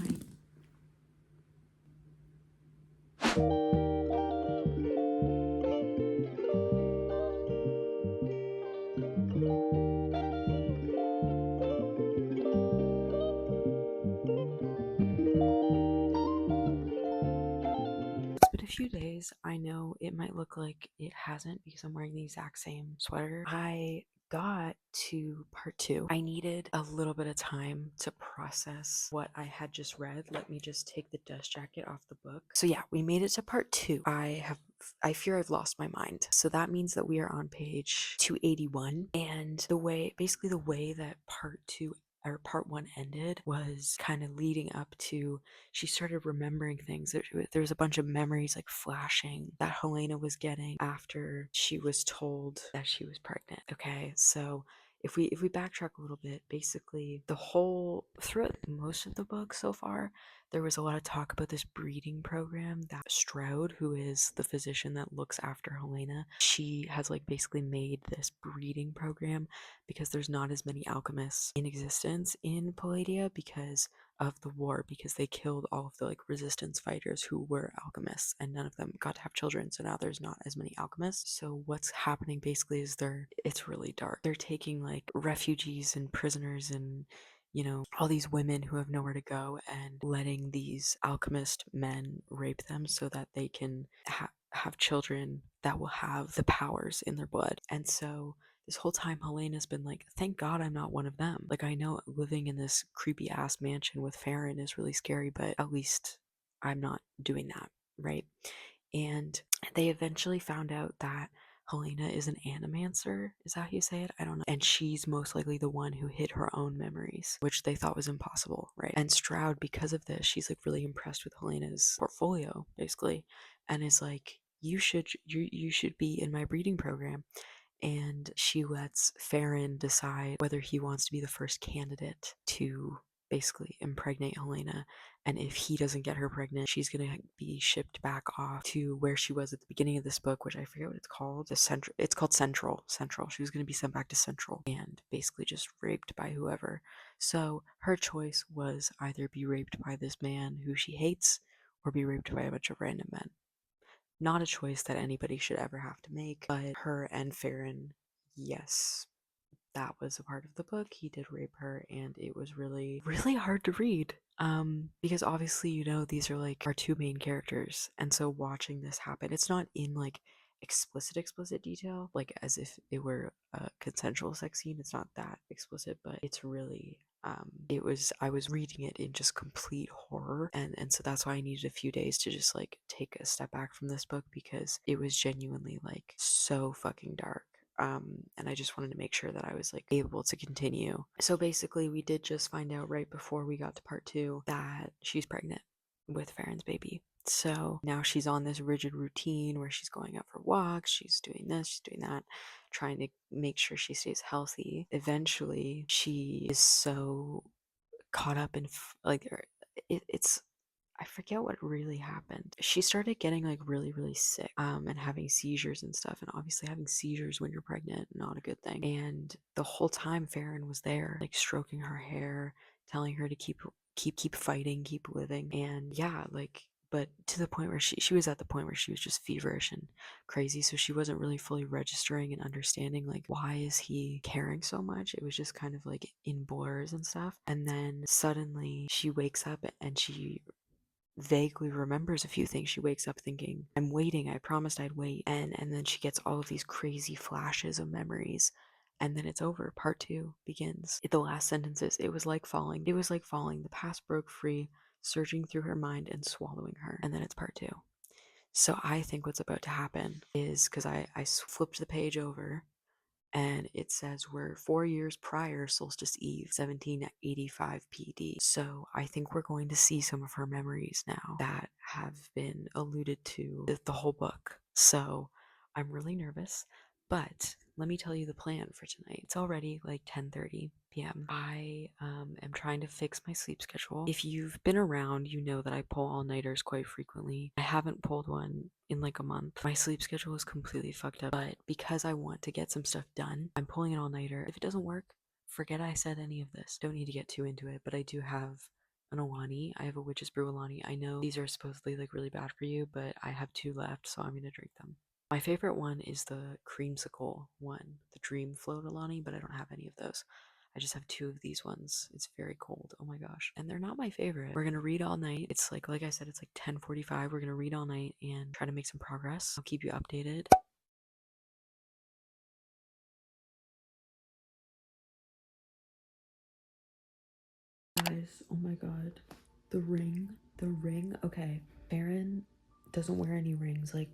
It's been a few days. I know it might look like it hasn't because I'm wearing the exact same sweater. I got to part 2. I needed a little bit of time to process what I had just read. Let me just take the dust jacket off the book. So yeah, we made it to part 2. I fear I've lost my mind. So that means that we are on page 281, and the way that part 2 or part 1 ended was kind of leading up to she started remembering things. There was a bunch of memories like flashing that Helena was getting after she was told that she was pregnant. Okay, so if we backtrack a little bit, basically throughout most of the book so far, there was a lot of talk about this breeding program that Stroud, who is the physician that looks after Helena, she has like basically made this breeding program because there's not as many alchemists in existence in Palladia because of the war, because they killed all of the like resistance fighters who were alchemists, and none of them got to have children, so now there's not as many alchemists. So what's happening basically is it's really dark. They're taking like refugees and prisoners and all these women who have nowhere to go and letting these alchemist men rape them so that they can have children that will have the powers in their blood. And so this whole time, Helena's been like, thank God I'm not one of them. Like, I know living in this creepy ass mansion with Farron is really scary, but at least I'm not doing that, right? And they eventually found out that Helena is an animancer. Is that how you say it? I don't know. And she's most likely the one who hid her own memories, which they thought was impossible, right? And Stroud, because of this, she's like really impressed with Helena's portfolio, basically, and is like, you should be in my breeding program. And she lets Farron decide whether he wants to be the first candidate to basically impregnate Helena. And if he doesn't get her pregnant, she's gonna be shipped back off to where she was at the beginning of this book, which I forget what it's called. It's called Central. Central. She was gonna be sent back to Central and basically just raped by whoever. So her choice was either be raped by this man who she hates or be raped by a bunch of random men. Not a choice that anybody should ever have to make, but her and Farron, yes, that was a part of the book. He did rape her, and it was really, really hard to read. Because obviously, these are like our two main characters, and so watching this happen, it's not in like explicit detail, like as if it were a consensual sex scene. It's not that explicit, but it's really I was reading it in just complete horror, and so that's why I needed a few days to just like take a step back from this book because it was genuinely like so fucking dark. And I just wanted to make sure that I was like able to continue. So basically, we did just find out right before we got to part 2 that she's pregnant with Farron's baby. So now she's on this rigid routine where she's going out for walks, she's doing this, she's doing that, trying to make sure she stays healthy. Eventually, she is so caught up in it's I forget what really happened. She started getting like really, really sick, and having seizures and stuff. And obviously, having seizures when you're pregnant, not a good thing. And the whole time, Farron was there, like stroking her hair, telling her to keep fighting, keep living. And yeah, like, but to the point where she was at the point where she was just feverish and crazy. So she wasn't really fully registering and understanding like why is he caring so much. It was just kind of like in blurs and stuff. And then suddenly she wakes up and she vaguely remembers a few things. She wakes up thinking, I'm waiting, I promised I'd wait. And then she gets all of these crazy flashes of memories and then it's over. Part 2 begins. The last sentences, it was like falling. It was like falling. The past broke free, surging through her mind and swallowing her. And then it's part 2. So I think what's about to happen is, because I flipped the page over, and it says we're 4 years prior Solstice Eve, 1785 PD. So I think we're going to see some of her memories now that have been alluded to the whole book. So I'm really nervous, but let me tell you the plan for tonight. It's already like 10:30 p.m. I am trying to fix my sleep schedule. If you've been around, you know that I pull all-nighters quite frequently. I haven't pulled one in like a month. My sleep schedule is completely fucked up, but because I want to get some stuff done, I'm pulling an all-nighter. If it doesn't work, forget I said any of this. Don't need to get too into it, but I do have an Alani. I have a Witch's Brew Alani. I know these are supposedly like really bad for you, but I have 2 left, so I'm gonna drink them. My favorite one is the creamsicle one, the Dream Float Alani, but I don't have any of those. I just have 2 of these ones. It's very cold. Oh my gosh. And they're not my favorite. We're gonna read all night. It's like I said, it's like 10:45. We're gonna read all night and try to make some progress. I'll keep you updated. Guys, oh my god. The ring. Okay. Baron doesn't wear any rings. Like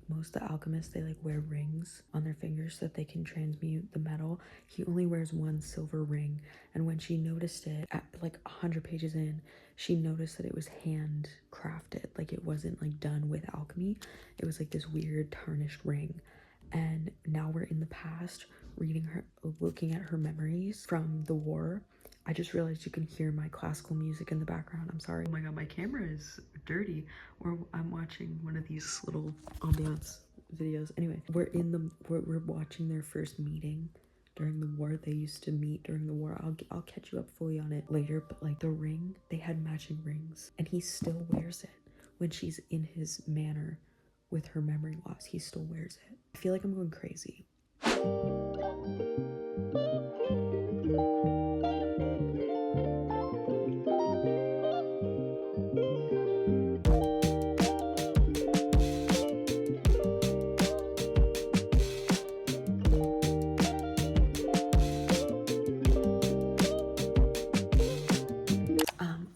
most of the alchemists, they like wear rings on their fingers so that they can transmute the metal. He only wears 1 silver ring, and when she noticed it at like 100 pages in, she noticed that it was handcrafted. Like it wasn't like done with alchemy. It was like this weird tarnished ring. And now we're in the past, looking at her memories from the war. I just realized you can hear my classical music in the background. I'm sorry. Oh my god, my camera is dirty. Or I'm watching one of these little ambiance videos. Anyway, we're watching their first meeting during the war. They used to meet during the war. I'll catch you up fully on it later, but like the ring, they had matching rings, and he still wears it when she's in his manor with her memory loss. He still wears it. I feel like I'm going crazy.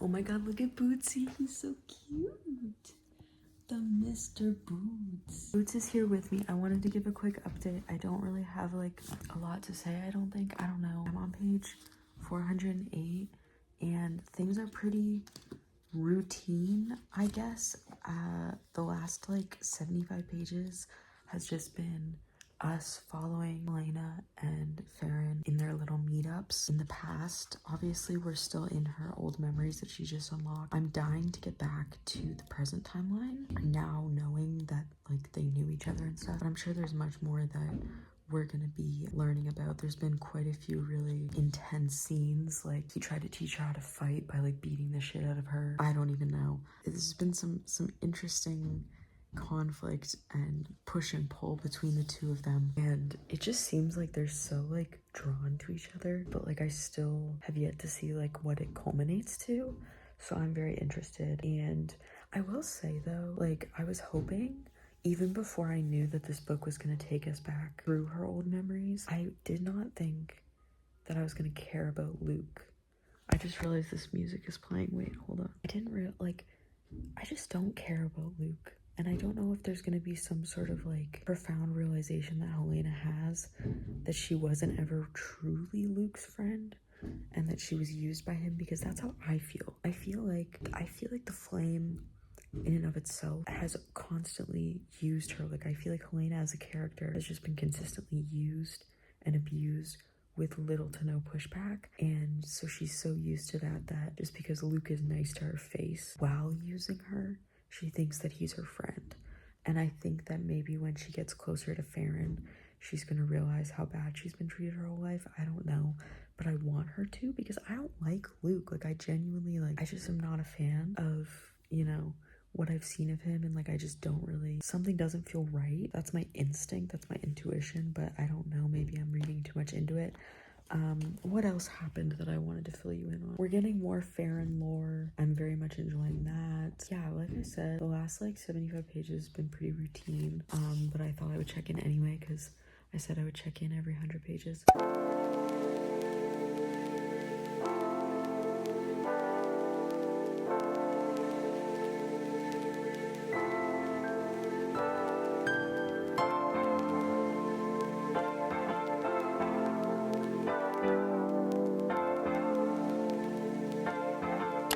Oh my god, look at Bootsy. He's so cute. The Mr. Boots. Boots is here with me. I wanted to give a quick update. I don't really have like a lot to say, I don't think. I don't know. I'm on page 408 and things are pretty routine, I guess. The last like 75 pages has just been us following Elena and Farron in their little meetups in the past. Obviously, we're still in her old memories that she just unlocked. I'm dying to get back to the present timeline now, knowing that like they knew each other and stuff. But I'm sure there's much more that we're gonna be learning about. There's been quite a few really intense scenes. Like he tried to teach her how to fight by like beating the shit out of her. I don't even know. There's been some interesting conflict and push and pull between the 2 of them, and it just seems like they're so like drawn to each other, but like I still have yet to see like what it culminates to. So I'm very interested. And I will say though, like I was hoping, even before I knew that this book was going to take us back through her old memories, I did not think that I was going to care about Luke. I just realized this music is playing. Wait, hold on. I just don't care about Luke. And I don't know if there's going to be some sort of like profound realization that Helena has, that she wasn't ever truly Luke's friend and that she was used by him, because that's how I feel. I feel like the flame in and of itself has constantly used her. Like I feel like Helena as a character has just been consistently used and abused with little to no pushback, and so she's so used to that just because Luke is nice to her face while using her, she thinks that he's her friend. And I think that maybe when she gets closer to Farron, she's gonna realize how bad she's been treated her whole life. I don't know, but I want her to, because I don't like Luke. Like I genuinely I just am not a fan of, you know, what I've seen of him, and like I just don't really, something doesn't feel right. That's my instinct, that's my intuition, but I don't know, maybe I'm reading too much into it. What else happened that I wanted to fill you in on? We're getting more Farron lore. I'm very much enjoying that. Yeah, like I said, the last like 75 pages has been pretty routine, but I thought I would check in anyway because I said I would check in every 100 pages.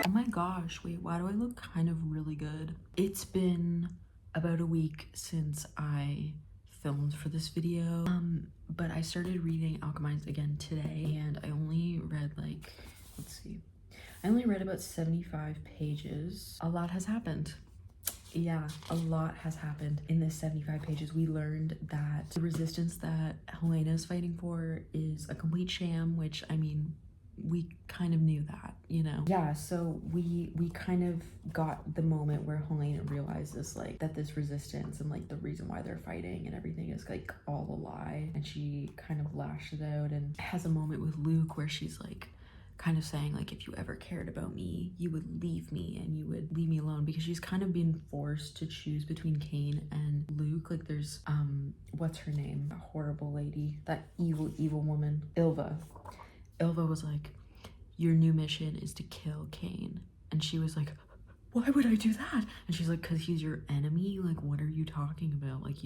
Oh my gosh, wait, why do I look kind of really good? It's been about a week since I filmed for this video, but I started reading Alchemized again today, and I only read like, let's see, I only read about 75 pages. A lot has happened. Yeah, a lot has happened in this 75 pages. We learned that the resistance that Helena is fighting for is a complete sham, which, I mean, we kind of knew that, you know? Yeah, so we kind of got the moment where Helena realizes like that this resistance and like the reason why they're fighting and everything is like all a lie, and she kind of lashes out and has a moment with Luke where she's like kind of saying like, if you ever cared about me, you would leave me and you would leave me alone, because she's kind of been forced to choose between Cain and Luke. Like there's what's her name, that horrible lady, that evil woman, Ilva was like, your new mission is to kill Cain. And she was like, why would I do that? And she's like, because he's your enemy. Like, what are you talking about? Like,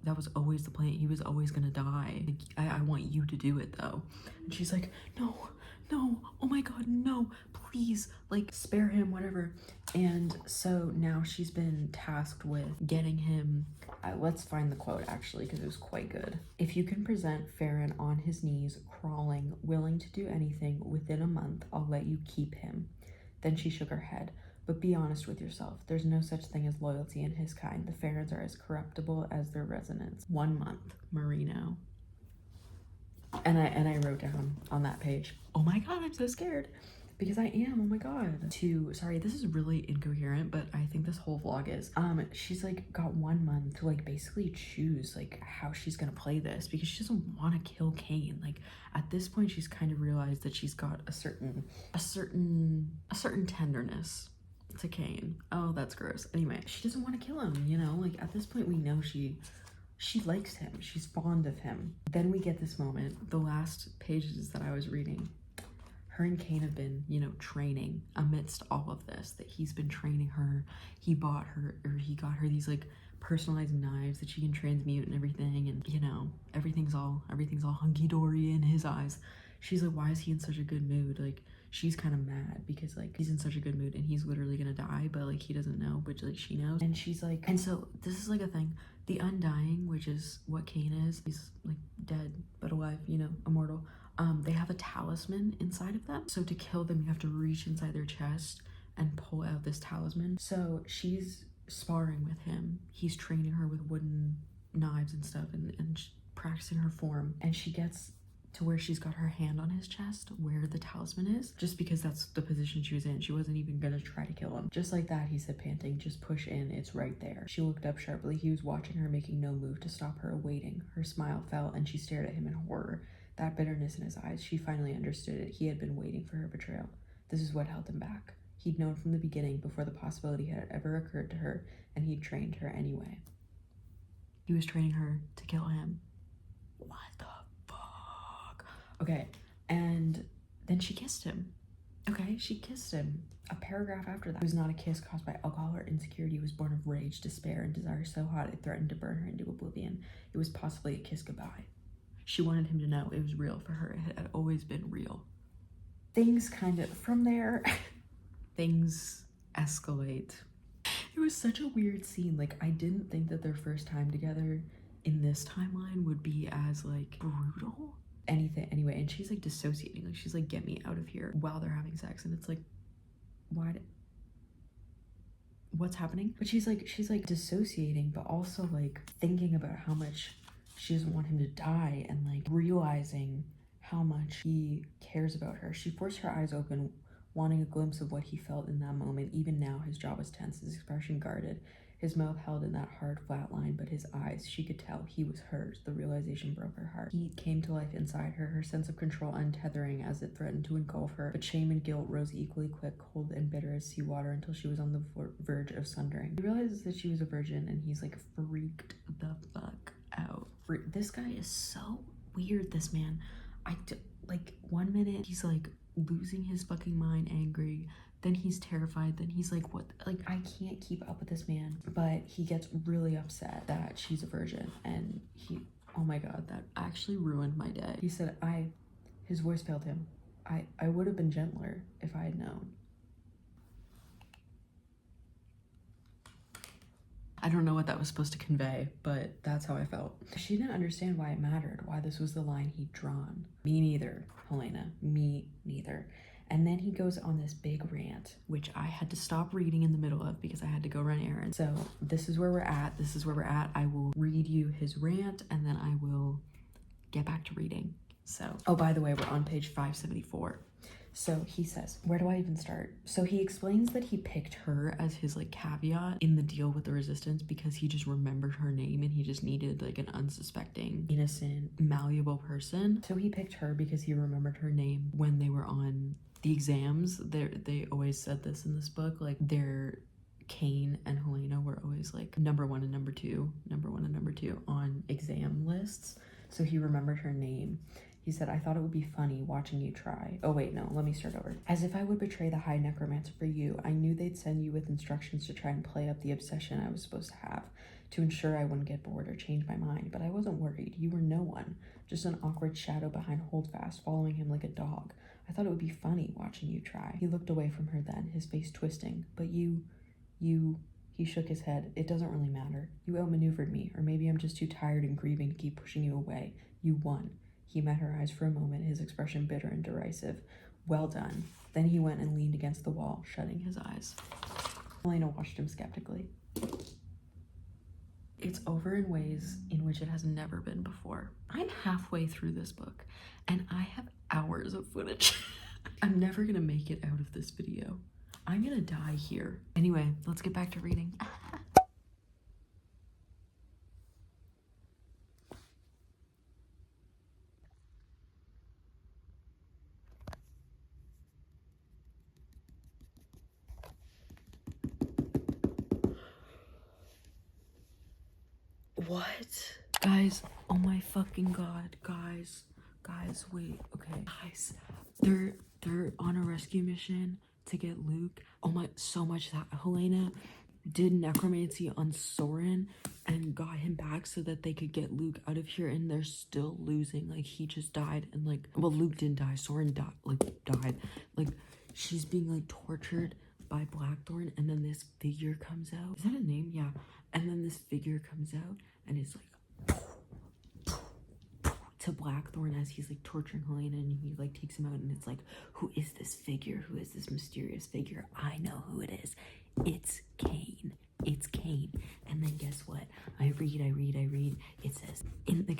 that was always the plan. He was always gonna die. Like, I want you to do it though. And she's like, no, oh my god, no, please, like, spare him, whatever. And so now she's been tasked with getting him, let's find the quote actually, because it was quite good. If you can present Farron on his knees, crawling, willing to do anything within a month, I'll let you keep him. Then she shook her head. But be honest with yourself. There's no such thing as loyalty in his kind. The Farrons are as corruptible as their resonance. 1 month, Marino. And I wrote down on that page, oh my god, I'm so scared. Because I am, oh my god. Sorry, this is really incoherent, but I think this whole vlog is. She's like got 1 month to like basically choose like how she's gonna play this, because she doesn't want to kill Cain. Like at this point, she's kind of realized that she's got a certain tenderness to Cain. Oh, that's gross. Anyway, she doesn't want to kill him, you know? Like at this point, we know she likes him. She's fond of him. Then we get this moment, the last pages that I was reading. Her and Cain have been, you know, training amidst all of this, that he's been training her. He got her these like personalized knives that she can transmute and everything. And, you know, everything's all hunky-dory in his eyes. She's like, why is he in such a good mood? Like, she's kind of mad because like he's in such a good mood and he's literally gonna die, but like he doesn't know, but like she knows. And she's like, and so this is like a thing, the Undying, which is what Cain is, he's like dead but alive, you know, immortal. They have a talisman inside of them, so to kill them you have to reach inside their chest and pull out this talisman. So she's sparring with him, he's training her with wooden knives and stuff, and practicing her form, and she gets to where she's got her hand on his chest where the talisman is, just because that's the position she was in. She wasn't even gonna try to kill him. Just like that, he said, panting, just push in, it's right there. She looked up sharply. He was watching her, making no move to stop her, waiting. Her smile fell and she stared at him in horror. That bitterness in his eyes, she finally understood it. He had been waiting for her betrayal. This is what held him back. He'd known from the beginning, before the possibility had ever occurred to her, and he'd trained her anyway. He was training her to kill him. What the fuck? Okay, and then she kissed him. Okay, she kissed him. A paragraph after that. It was not a kiss caused by alcohol or insecurity. It was born of rage, despair, and desire so hot it threatened to burn her into oblivion. It was possibly a kiss goodbye. She wanted him to know it was real for her. It had always been real. Things kind of, from there, things escalate. It was such a weird scene. Like, I didn't think that their first time together in this timeline would be as, like, brutal. Anyway, and she's, like, dissociating. Like, she's like, get me out of here, while they're having sex. And it's like, what's happening? But she's like dissociating, but also, like, thinking about how much she doesn't want him to die, and like realizing how much he cares about her. She forced her eyes open, wanting a glimpse of what he felt in that moment. Even now, his jaw was tense, his expression guarded, his mouth held in that hard, flat line, but his eyes, she could tell he was hers. The realization broke her heart. Heat came to life inside her, her sense of control untethering as it threatened to engulf her, but shame and guilt rose equally quick, cold and bitter as seawater, until she was on the verge of sundering. He realizes that she was a virgin, and he's like freaked the fuck out. This guy is so weird, this man. Like, 1 minute he's like losing his fucking mind, angry, then he's terrified, then he's like, what? Like, I can't keep up with this man. But he gets really upset that she's a virgin, and oh my god, that actually ruined my day. He said, his voice failed him. I would have been gentler if I had known. I don't know what that was supposed to convey, but that's how I felt. She didn't understand why it mattered, why this was the line he'd drawn. Me neither, Helena, me neither. And then he goes on this big rant, which I had to stop reading in the middle of because I had to go run errands. So this is where we're at. This is where we're at. I will read you his rant and then I will get back to reading. So, oh, by the way, we're on page 574. So he says, where do I even start? So he explains that he picked her as his like caveat in the deal with the resistance because he just remembered her name and he just needed like an unsuspecting, innocent, malleable person. So he picked her because he remembered her name when they were on the exams. They always said this in this book, like Kane and Helena were always like number one and number two on exam lists. So he remembered her name. He said, I thought it would be funny watching you try. Oh wait, no, let me start over. As if I would betray the high necromancer for you, I knew they'd send you with instructions to try and play up the obsession I was supposed to have, to ensure I wouldn't get bored or change my mind, but I wasn't worried. You were no one, just an awkward shadow behind Holdfast, following him like a dog. I thought it would be funny watching you try. He looked away from her then, his face twisting. But he shook his head. It doesn't really matter. You outmaneuvered me, or maybe I'm just too tired and grieving to keep pushing you away. You won. He met her eyes for a moment, his expression bitter and derisive. Well done. Then he went and leaned against the wall, shutting his eyes. Helena watched him skeptically. It's over in ways in which it has never been before. I'm halfway through this book, and I have hours of footage. I'm never gonna make it out of this video. I'm gonna die here. Anyway, let's get back to reading. What? Guys, oh my fucking god, guys, wait, okay. Guys, they're on a rescue mission to get Luke. Oh my, so much that Helena did necromancy on Soren and got him back so that they could get Luke out of here, and they're still losing. Like, he just died, and like, well, Luke didn't die, Soren died. Like, she's being like tortured by Blackthorn, and then this figure comes out. Is that a name? Yeah. And then this figure comes out and it's like to Blackthorn as he's like torturing Helena, and he like takes him out, and it's like, who is this figure? Who is this mysterious figure? I know who it is. It's Kane. It's Kane. And then guess what? I read. It says in the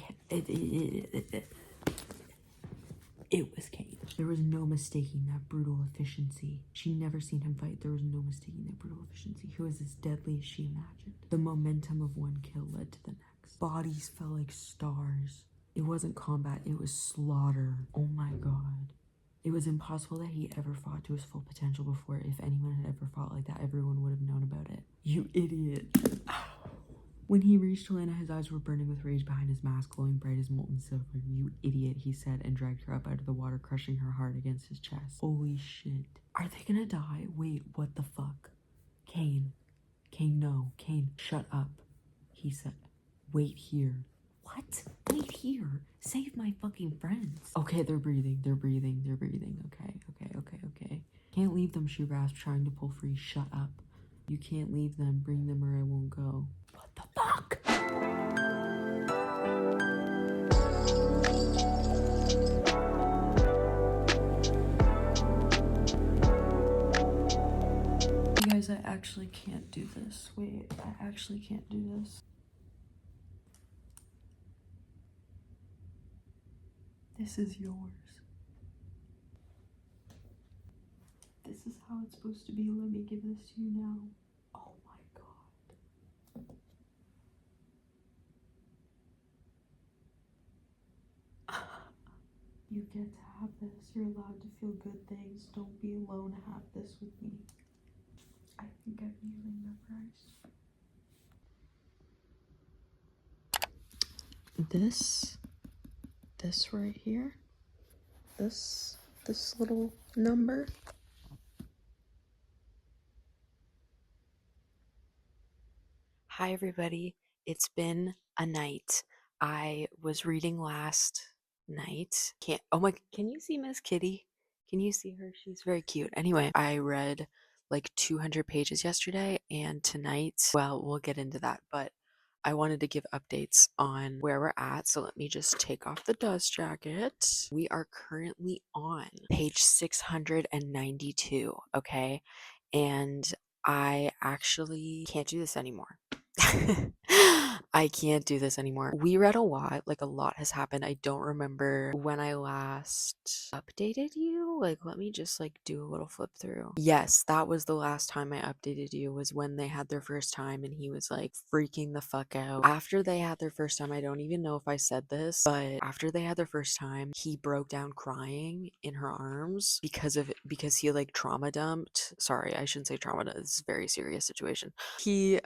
it was Kane. There was no mistaking that brutal efficiency. She'd never seen him fight. There was no mistaking that brutal efficiency. He was as deadly as she imagined. The momentum of one kill led to the next. Bodies fell like stars. It wasn't combat, it was slaughter. Oh my god. It was impossible that he ever fought to his full potential before. If anyone had ever fought like that, everyone would have known about it. You idiot. When he reached Helena, his eyes were burning with rage behind his mask, glowing bright as molten silver. You idiot, he said, and dragged her up out of the water, crushing her heart against his chest. Holy shit. Are they gonna die? Wait, what the fuck? Kane, no. Kane, shut up, he said. Wait here. What? Wait here. Save my fucking friends. Okay, they're breathing. Okay. Can't leave them, she rasped, trying to pull free. Shut up. You can't leave them. Bring them or I won't go. What the fuck? You guys, I actually can't do this. Wait, I actually can't do this. This is yours. This is how it's supposed to be. Let me give this to you now. Oh my god. You get to have this. You're allowed to feel good things. Don't be alone. Have this with me. I think I've nearly memorized. this right here, this little number. Hi everybody, it's been a night. I was reading last night. Can you see Miss Kitty? Can you see her? She's very cute. Anyway, I read like 200 pages yesterday, and tonight, well, we'll get into that, but I wanted to give updates on where we're at. So let me just take off the dust jacket. We are currently on page 692, okay? And I actually can't do this anymore. I can't do this anymore. We read a lot, like a lot has happened. I don't remember when I last updated you. Like, let me just like do a little flip through. Yes, that was the last time I updated you, was when they had their first time and he was like freaking the fuck out. After they had their first time, I don't even know if I said this, but after they had their first time, he broke down crying in her arms because he like trauma dumped. Sorry, I shouldn't say trauma. It's a very serious situation. He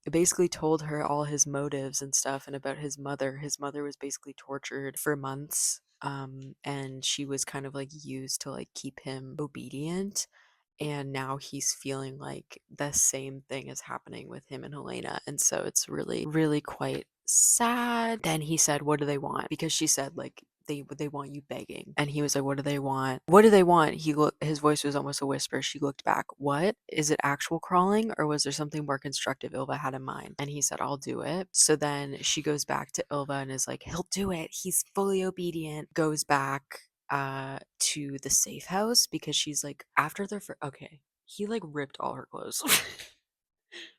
basically told her all his motives and stuff, and about his mother. His mother was basically tortured for months, and she was kind of like used to like keep him obedient, and now he's feeling like the same thing is happening with him and Helena, and so it's really really quite sad. Then he said, what do they want? Because she said like they want you begging, and he was like, what do they want? What do they want? His voice was almost a whisper. She looked back. What is it? Actual crawling, or was there something more constructive Ilva had in mind? And he said, I'll do it. So then she goes back to Ilva and is like, he'll do it, he's fully obedient. Goes back to the safe house because she's like, after their okay, he like ripped all her clothes.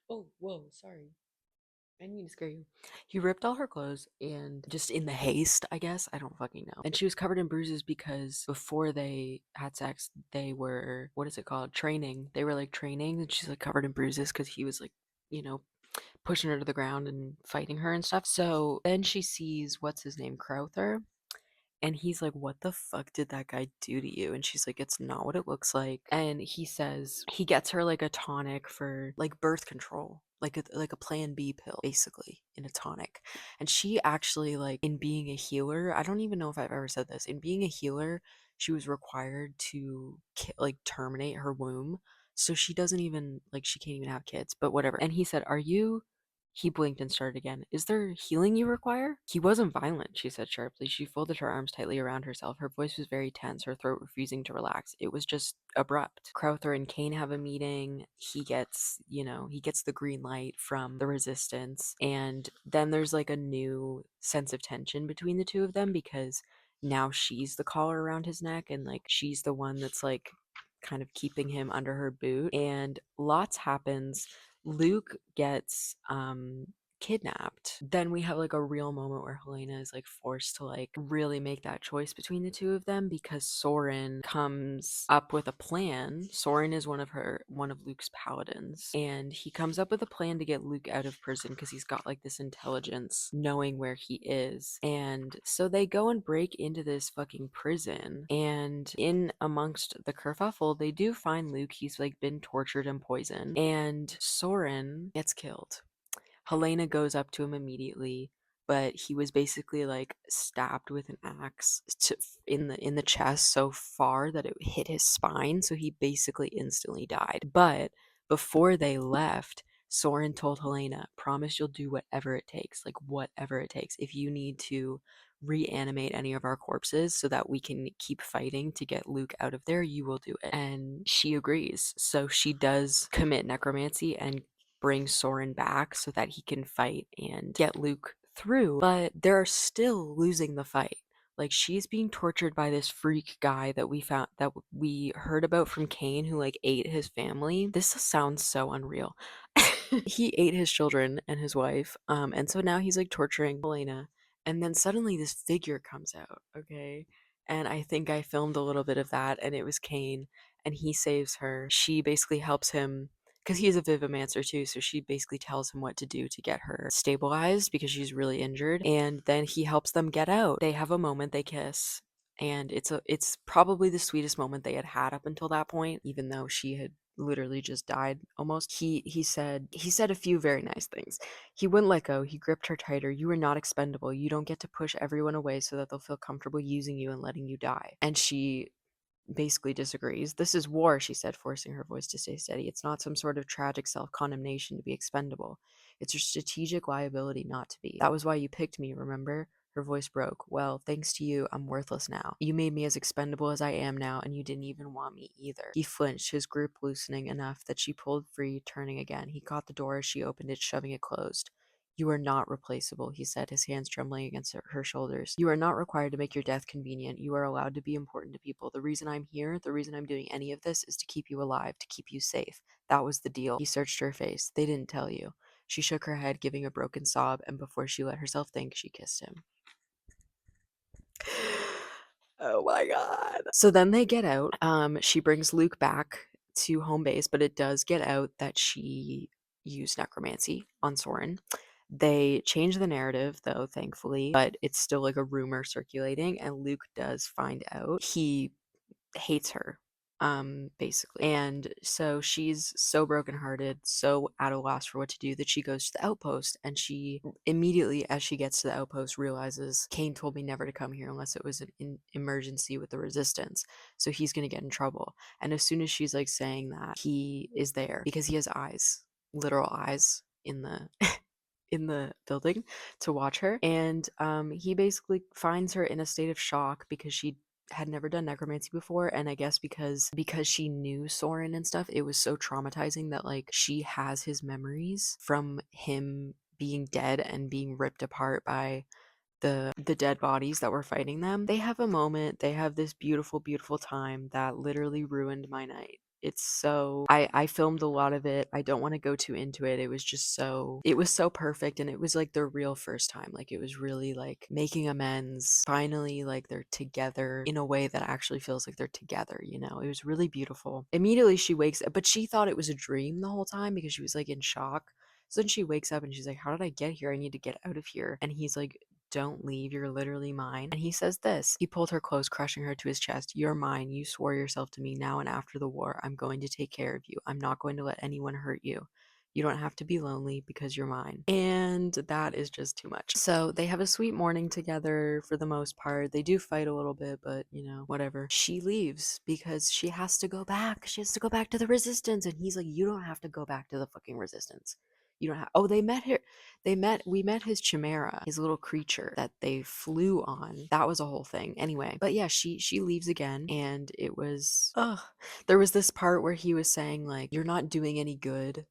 Oh, whoa, sorry, I didn't mean to scare you. He ripped all her clothes, and just in the haste, I guess, I don't fucking know. And she was covered in bruises because before they had sex, they were, what is it called? Training. They were like training, and she's like covered in bruises because he was like, you know, pushing her to the ground and fighting her and stuff. So then she sees, what's his name, Crowther, and he's like, what the fuck did that guy do to you? And she's like, it's not what it looks like. And he says he gets her like a tonic for like birth control, like a plan B pill, basically, in a tonic. And she actually, like, in being a healer, I don't even know if I've ever said this, in being a healer, she was required to like terminate her womb. So she doesn't even like, she can't even have kids, but whatever. And he said, are you, he blinked and started again. Is there healing you require? He wasn't violent, she said sharply. She folded her arms tightly around herself. Her voice was very tense, her throat refusing to relax. It was just abrupt. Crowther and Kane have a meeting. He gets, he gets the green light from the resistance. And then there's like a new sense of tension between the two of them because now she's the collar around his neck, and like she's the one that's like kind of keeping him under her boot. And lots happens. Luke gets kidnapped. Then we have like a real moment where Helena is like forced to like really make that choice between the two of them because Soren comes up with a plan. Soren is one of Luke's paladins, and he comes up with a plan to get Luke out of prison because he's got like this intelligence knowing where he is. And so they go and break into this fucking prison, and in amongst the kerfuffle they do find Luke. He's like been tortured and poisoned, and Soren gets killed. Helena goes up to him immediately, but he was basically like stabbed with an axe in the chest so far that it hit his spine, so he basically instantly died. But before they left, Soren told Helena, promise you'll do whatever it takes, like whatever it takes. If you need to reanimate any of our corpses so that we can keep fighting to get Luke out of there, you will do it. And she agrees. So she does commit necromancy and bring Soren back so that he can fight and get Luke through, but they're still losing the fight. Like, she's being tortured by this freak guy that we heard about from Kane, who like ate his family. This sounds so unreal. He ate his children and his wife, and so now he's like torturing Helena. And then suddenly this figure comes out, okay? And I think I filmed a little bit of that, and it was Kane, and he saves her. She basically helps him because he's a Vivomancer too, so she basically tells him what to do to get her stabilized because she's really injured, and then he helps them get out. They have a moment, they kiss, and it's probably the sweetest moment they had had up until that point, even though she had literally just died almost. He said a few very nice things. He wouldn't let go. He gripped her tighter. You are not expendable. You don't get to push everyone away so that they'll feel comfortable using you and letting you die. And she basically disagrees. This is war, she said, forcing her voice to stay steady. It's not some sort of tragic self-condemnation to be expendable. It's a strategic liability not to be. That was why you picked me, remember? Her voice broke. Well, thanks to you, I'm worthless now. You made me as expendable as I am now, and you didn't even want me either. He flinched, his grip loosening enough that she pulled free, turning again. He caught the door as she opened it, shoving it closed. You are not replaceable, he said, his hands trembling against her shoulders. You are not required to make your death convenient. You are allowed to be important to people. The reason I'm here, the reason I'm doing any of this, is to keep you alive, to keep you safe. That was the deal. He searched her face. They didn't tell you. She shook her head, giving a broken sob, and before she let herself think, she kissed him. Oh my god. So then they get out. She brings Luke back to home base, but it does get out that she used necromancy on Soren. They change the narrative though, thankfully, but it's still like a rumor circulating, and Luke does find out. He hates her, basically. And so she's so brokenhearted, so at a loss for what to do, that she goes to the outpost, and she immediately, as she gets to the outpost, realizes Kane told me never to come here unless it was an emergency with the resistance, so he's gonna get in trouble. And as soon as she's like saying that, he is there because he has eyes, literal eyes in the in the building to watch her. And he basically finds her in a state of shock because she had never done necromancy before, and I guess because she knew Soren and stuff, it was so traumatizing that like she has his memories from him being dead and being ripped apart by the dead bodies that were fighting them. They have a moment, they have this beautiful time that literally ruined my night. It's so I filmed a lot of it. I don't want to go too into it. It was just so it was so perfect, and it was like their real first time. Like it was really like making amends. Finally, like they're together in a way that actually feels like they're together, you know. It was really beautiful. Immediately she wakes up, but she thought it was a dream the whole time because she was like in shock. So then she wakes up and she's like, "How did I get here? I need to get out of here." And he's like, "Don't leave, you're literally mine." And he says this. He pulled her close, crushing her to his chest. "You're mine. You swore yourself to me. Now and after the war, I'm going to take care of you. I'm not going to let anyone hurt you. You don't have to be lonely because you're mine." And that is just too much. So they have a sweet morning together for the most part. They do fight a little bit, but you know, whatever. She leaves because she has to go back. She has to go back to the resistance. And he's like, "You don't have to go back to the fucking resistance. You don't have." Oh, they met here. We met his chimera, his little creature that they flew on. That was a whole thing. Anyway, but yeah, she leaves again, and it was there was this part where he was saying like, "You're not doing any good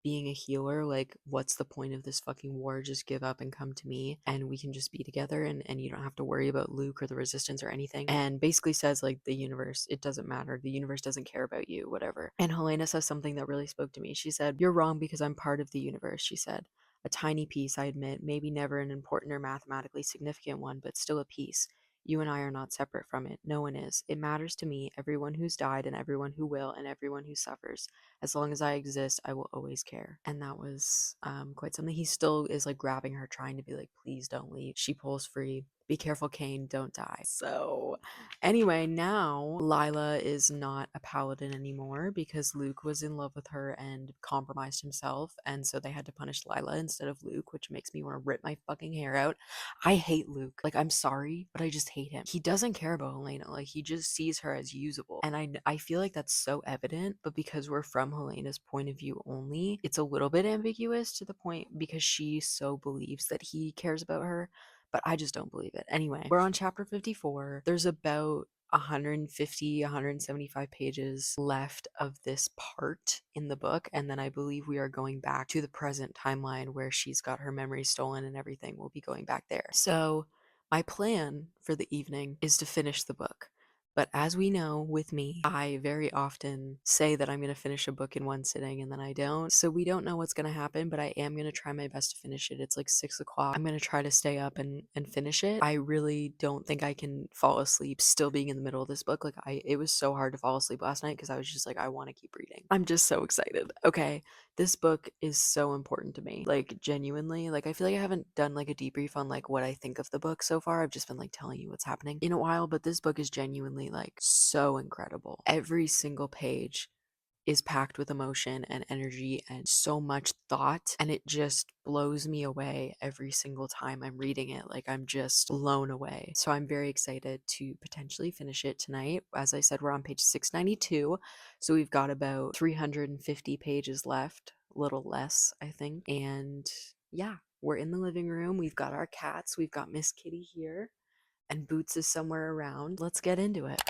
being a healer. Like, what's the point of this fucking war? Just give up and come to me, and we can just be together, and you don't have to worry about Luke or the resistance or anything." And basically says like, the universe, it doesn't matter. The universe doesn't care about you, whatever. And Helena says something that really spoke to me. She said, "You're wrong because I'm part of the universe," she said. "A tiny piece, I admit, maybe never an important or mathematically significant one, but still a piece. You and I are not separate from it. No one is. It matters to me, everyone who's died and everyone who will and everyone who suffers. As long as I exist, I will always care." And that was quite something. He still is like grabbing her, trying to be like, "Please don't leave." She pulls free. "Be careful, Kane, don't die." So anyway, now Lila is not a paladin anymore because Luke was in love with her and compromised himself, and so they had to punish Lila instead of Luke, which makes me want to rip my fucking hair out. I hate Luke. Like, I'm sorry, but I just hate him. He doesn't care about Helena. Like, he just sees her as usable. And I feel like that's so evident, but because we're from Helena's point of view only, it's a little bit ambiguous to the point because she so believes that he cares about her, but I just don't believe it. Anyway, we're on chapter 54. There's about 150, 175 pages left of this part in the book, and then I believe we are going back to the present timeline where she's got her memories stolen and everything. We'll be going back there. So my plan for the evening is to finish the book. But as we know, with me, I very often say that I'm going to finish a book in one sitting and then I don't. So we don't know what's going to happen, but I am going to try my best to finish it. It's like 6 o'clock. I'm going to try to stay up and finish it. I really don't think I can fall asleep still being in the middle of this book. Like, it was so hard to fall asleep last night because I was just like, I want to keep reading. I'm just so excited. Okay, this book is so important to me. Like, genuinely, like, I feel like I haven't done like a debrief on like what I think of the book so far. I've just been like telling you what's happening in a while, but this book is genuinely like so incredible. Every single page is packed with emotion and energy and so much thought, and it just blows me away every single time I'm reading it. Like, I'm just blown away. So I'm very excited to potentially finish it tonight. As I said, we're on page 692, so we've got about 350 pages left, a little less, I think. And yeah, we're in the living room. We've got our cats. We've got Miss Kitty here, and Boots is somewhere around. Let's get into it.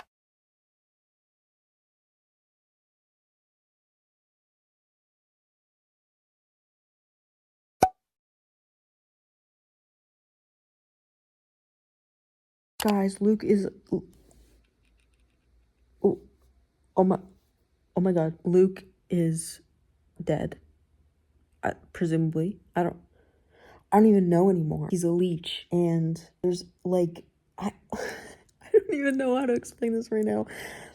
Guys, Luke is. Oh, oh my, oh my God, Luke is dead. Presumably, I don't even know anymore. He's a leech, and there's like, I, I don't even know how to explain this right now.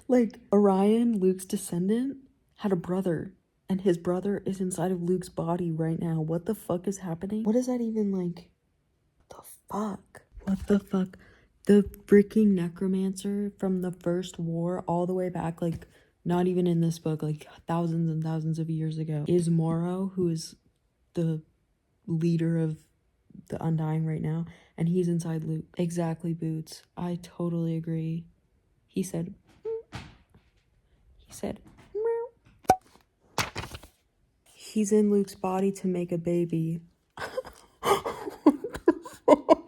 Like, Orion, Luke's descendant, had a brother, and his brother is inside of Luke's body right now. What the fuck is happening? What is that even like? The fuck? What the fuck? The freaking necromancer from the first war all the way back, like, not even in this book, like thousands and thousands of years ago, is Morrow, who is the leader of the Undying right now, and he's inside Luke. Exactly, Boots. I totally agree. He said, meow. He's in Luke's body to make a baby. What the fuck?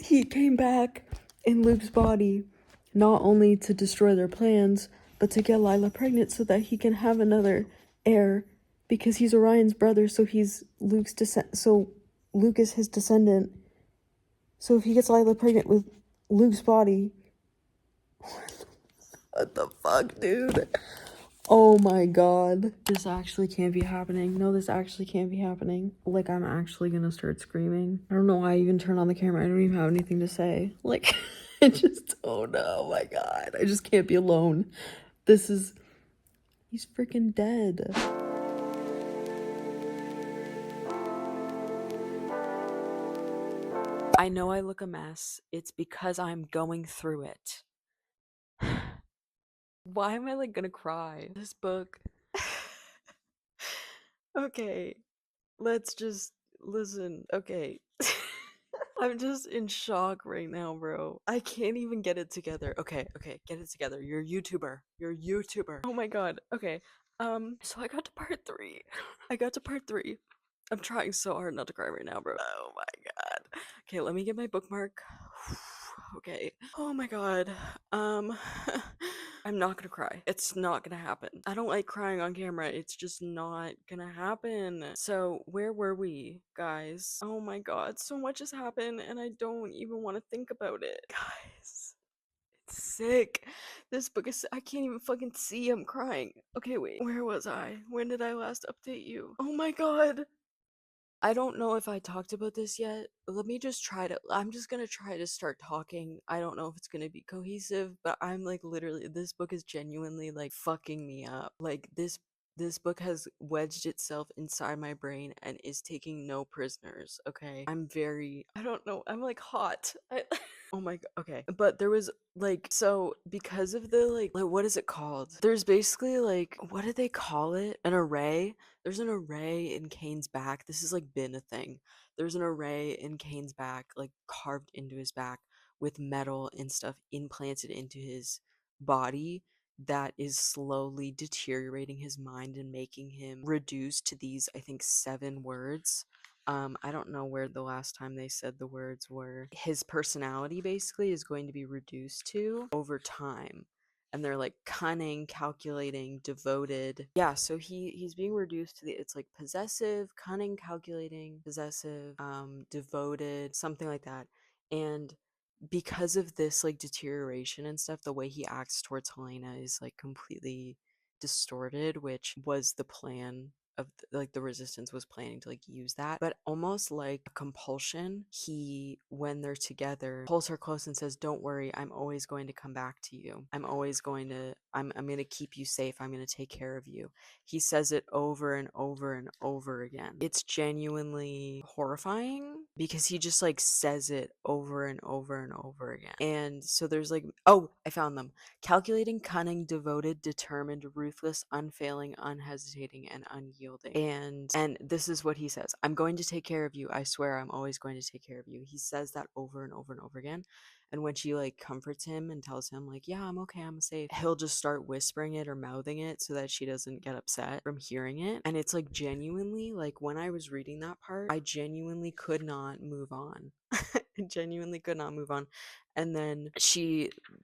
He came back in Luke's body, not only to destroy their plans, but to get Lila pregnant so that he can have another heir, because he's Orion's brother, so he's Luke's so Luke is his descendant. So if he gets Lila pregnant with Luke's body, what the fuck, dude? Oh my God. This actually can't be happening. No, this actually can't be happening. Like, I'm actually gonna start screaming. I don't know why I even turned on the camera. I don't even have anything to say. Like, I just don't know. Oh my God. I just can't be alone. He's freaking dead. I know I look a mess. It's because I'm going through it. Why am I like gonna cry? This book. Okay, let's just listen. Okay. I'm just in shock right now, bro. I can't even get it together. Okay, get it together. You're a YouTuber. You're a YouTuber. Oh my god. Okay. So I got to part 3. I got to part 3. I'm trying so hard not to cry right now, bro. Oh my god. Okay, let me get my bookmark. Okay. Oh my god. I'm not gonna cry. It's not gonna happen. I don't like crying on camera. It's just not gonna happen. So, where were we, guys? Oh my god, so much has happened and I don't even want to think about it. Guys, it's sick. This book is. I can't even fucking see. I'm crying. Okay, wait. Where was I? When did I last update you? Oh my god. I don't know if I talked about this yet. Let me just try to. I'm just gonna try to start talking. I don't know if it's gonna be cohesive, but I'm like literally. This book is genuinely like fucking me up. Like this book has wedged itself inside my brain and is taking no prisoners. Okay, I'm very. I don't know. I'm like hot. Oh my god. Okay, but there was like so because of the like what is it called? There's basically like what do they call it? An array. There's an array in Kane's back. This has like been a thing. There's an array in Kane's back, like carved into his back with metal and stuff implanted into his body that is slowly deteriorating his mind and making him reduced to these, I think, 7 words. I don't know where the last time they said the words were. His personality basically is going to be reduced to over time, and they're like cunning, calculating, devoted. Yeah, so he's being reduced to the it's like possessive, cunning, calculating, possessive, devoted, something like that. And because of this like deterioration and stuff, the way he acts towards Helena is like completely distorted, which was the plan of like the resistance was planning to like use that, but almost like a compulsion. He, when they're together, pulls her close and says, don't worry, I'm always going to come back to you. I'm always going to I'm gonna keep you safe. I'm gonna take care of you. He says it over and over and over again. It's genuinely horrifying because he just like says it over and over and over again. And so there's like, oh, I found them. Calculating, cunning, devoted, determined, ruthless, unfailing, unhesitating, and unyielding. And this is what he says. I'm going to take care of you. I swear I'm always going to take care of you. He says that over and over and over again. And when she like comforts him and tells him like, yeah, I'm okay, I'm safe, he'll just start whispering it or mouthing it so that she doesn't get upset from hearing it. And it's like genuinely, like when I was reading that part, I genuinely could not move on. I genuinely could not move on. And then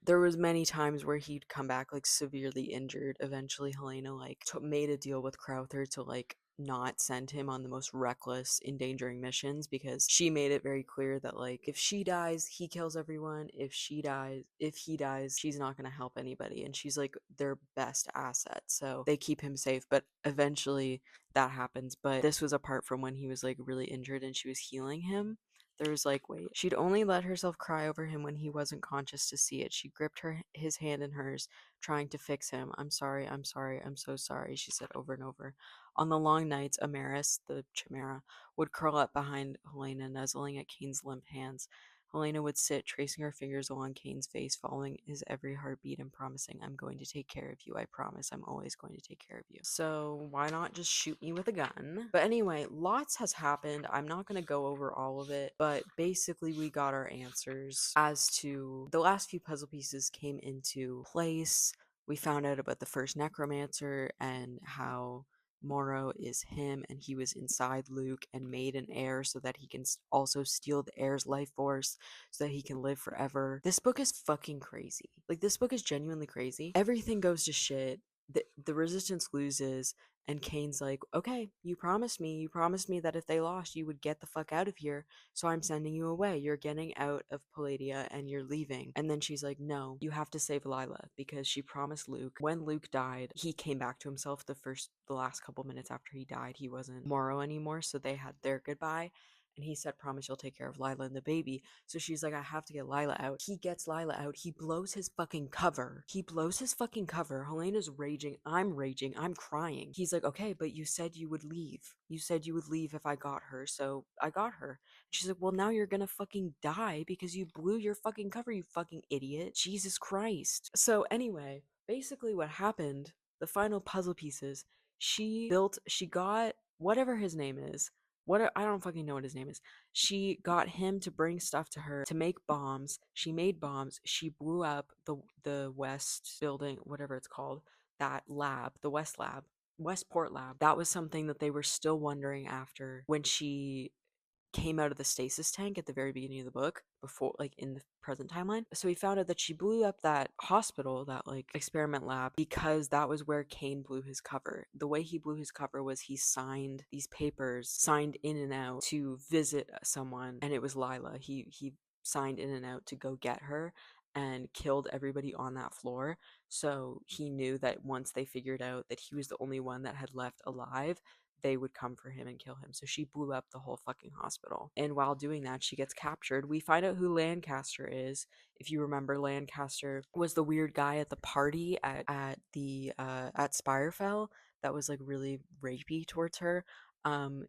there was many times where he'd come back like severely injured. Eventually Helena like made a deal with Crowther to like not send him on the most reckless, endangering missions because she made it very clear that like if she dies, he kills everyone. If he dies, she's not going to help anybody, and she's like their best asset. So they keep him safe, but eventually that happens. But this was apart from when he was like really injured and she was healing him. There was like, wait, she'd only let herself cry over him when he wasn't conscious to see it. She gripped his hand in hers, trying to fix him. I'm sorry, I'm sorry, I'm so sorry, she said over and over. On the long nights, Amaris, the chimera, would curl up behind Helena, nuzzling at Kane's limp hands. Helena would sit, tracing her fingers along Kane's face, following his every heartbeat and promising, I'm going to take care of you. I promise I'm always going to take care of you. So why not just shoot me with a gun? But anyway, lots has happened. I'm not going to go over all of it, but basically we got our answers as to the last few puzzle pieces came into place. We found out about the first necromancer and how Morrow is him, and he was inside Luke and made an heir so that he can also steal the heir's life force so that he can live forever. This book is fucking crazy. Like, this book is genuinely crazy. Everything goes to shit. The resistance loses, and Kane's like, okay, you promised me that if they lost, you would get the fuck out of here, so I'm sending you away. You're getting out of Palladia and you're leaving. And then she's like, no, you have to save Lila, because she promised Luke. When Luke died, he came back to himself the last couple minutes after he died. He wasn't Morrow anymore, so they had their goodbye. And he said, promise you'll take care of Lila and the baby. So she's like, I have to get Lila out. He gets Lila out. He blows his fucking cover. Helena's raging. I'm raging. I'm crying. He's like, okay, but you said you would leave. You said you would leave if I got her. So I got her. She's like, well, now you're gonna fucking die because you blew your fucking cover, you fucking idiot. Jesus Christ. So anyway, basically what happened, the final puzzle pieces, she got whatever his name is. I don't fucking know what his name is. She got him to bring stuff to her to make bombs. She made bombs. She blew up the West building, whatever it's called, that lab, the Westport lab. That was something that they were still wondering after when she came out of the stasis tank at the very beginning of the book, before like in the present timeline. So we found out that she blew up that hospital, that like experiment lab, because that was where Kane blew his cover. The way he blew his cover was he signed these papers, signed in and out to visit someone, and it was Lila. He signed in and out to go get her and killed everybody on that floor. So he knew that once they figured out that he was the only one that had left alive, they would come for him and kill him. So she blew up the whole fucking hospital. And while doing that, she gets captured. We find out who Lancaster is. If you remember, Lancaster was the weird guy at the party at Spirefell that was like really rapey towards her.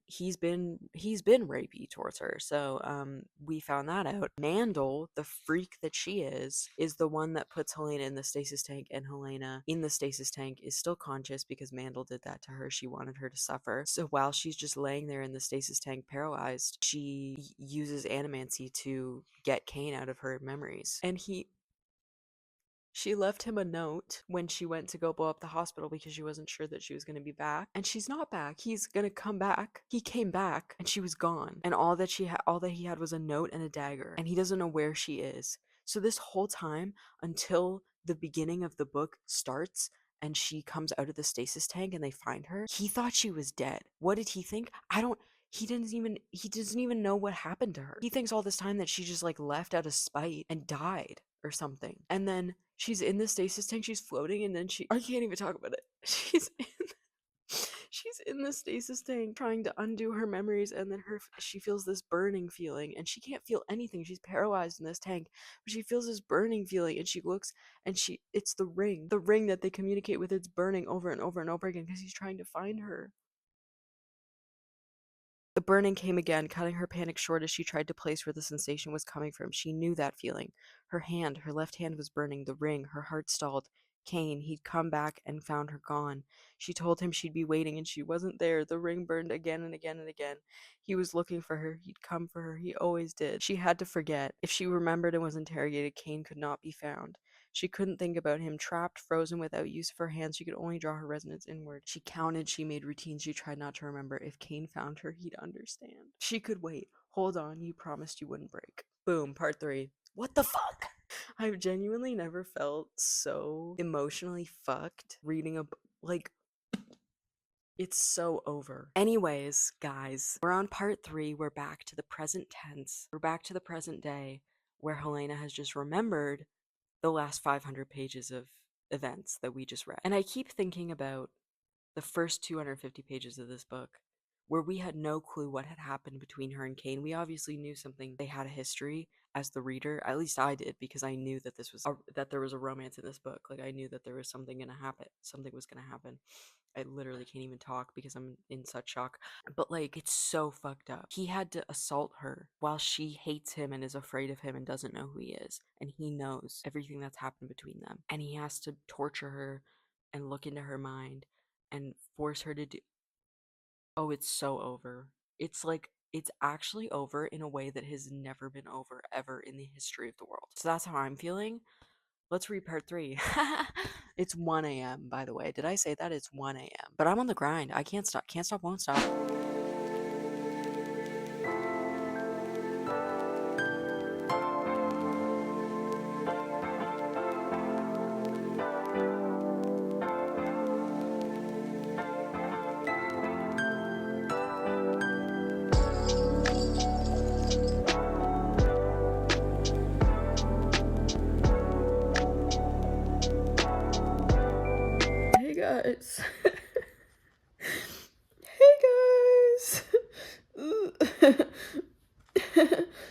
He's been rapey towards her. So we found that out. Mandel, the freak that she is the one that puts Helena in the stasis tank, and Helena in the stasis tank is still conscious because Mandel did that to her. She wanted her to suffer. So while she's just laying there in the stasis tank paralyzed, she uses animancy to get Kane out of her memories. And she left him a note when she went to go blow up the hospital because she wasn't sure that she was going to be back. And she's not back. He's going to come back. He came back and she was gone. And all that he had was a note and a dagger. And he doesn't know where she is. So this whole time, until the beginning of the book starts and she comes out of the stasis tank and they find her, he thought she was dead. What did he think? He doesn't even know what happened to her. He thinks all this time that she just like left out of spite and died or something. And then she's in the stasis tank, she's floating, and then I can't even talk about it. She's she's in the stasis tank trying to undo her memories, and then she feels this burning feeling, and she can't feel anything. She's paralyzed in this tank, but she feels this burning feeling, and she looks, and it's the ring that they communicate with. It's burning over and over and over again because he's trying to find her. The burning came again, cutting her panic short as she tried to place where the sensation was coming from. She knew that feeling. Her left hand was burning. The ring, her heart stalled. Kane, he'd come back and found her gone. She told him she'd be waiting, and she wasn't there. The ring burned again and again and again. He was looking for her. He'd come for her. He always did. She had to forget. If she remembered and was interrogated, Kane could not be found. She couldn't think about him. Trapped, frozen, without use of her hands, she could only draw her resonance inward. She counted, she made routines, she tried not to remember. If Kane found her, he'd understand. She could wait. Hold on, you promised you wouldn't break. Boom, part 3. What the fuck? I've genuinely never felt so emotionally fucked reading a book. Like, it's so over. Anyways, guys, we're on part 3. We're back to the present tense. We're back to the present day, where Helena has just remembered the last 500 pages of events that we just read. And I keep thinking about the first 250 pages of this book, where we had no clue what had happened between her and Kane. We obviously knew something. They had a history as the reader. At least I did, because I knew that that there was a romance in this book. Like, I knew that there was something gonna happen. Something was gonna happen. I literally can't even talk because I'm in such shock. But like, it's so fucked up. He had to assault her while she hates him and is afraid of him and doesn't know who he is. And he knows everything that's happened between them. And he has to torture her and look into her mind and force her to do. Oh, it's so over. It's like, it's actually over in a way that has never been over ever in the history of the world. So that's how I'm feeling. Let's read part 3. It's 1 a.m., by the way. Did I say that? It's 1 a.m. But I'm on the grind. I can't stop, won't stop. Hey guys. Hey guys.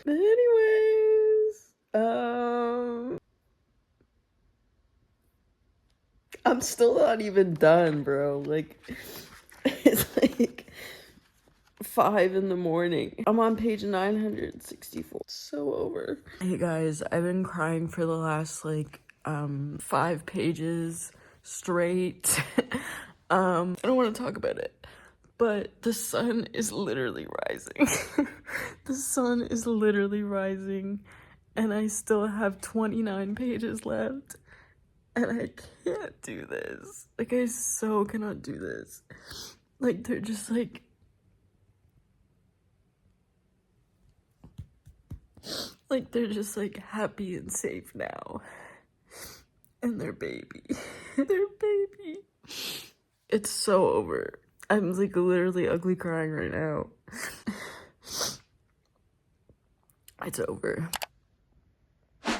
Anyways, I'm still not even done, bro. Like, it's like 5 in the morning. I'm on page 964. So over. Hey guys, I've been crying for the last like 5 pages straight. I don't want to talk about it, but the sun is literally rising. The sun is literally rising, and I still have 29 pages left. And I can't do this. Like, I so cannot do this. Like, they're just like... Like, they're just, like, happy and safe now. And their baby. Their baby. It's so over. I'm, like, literally ugly crying right now. It's over.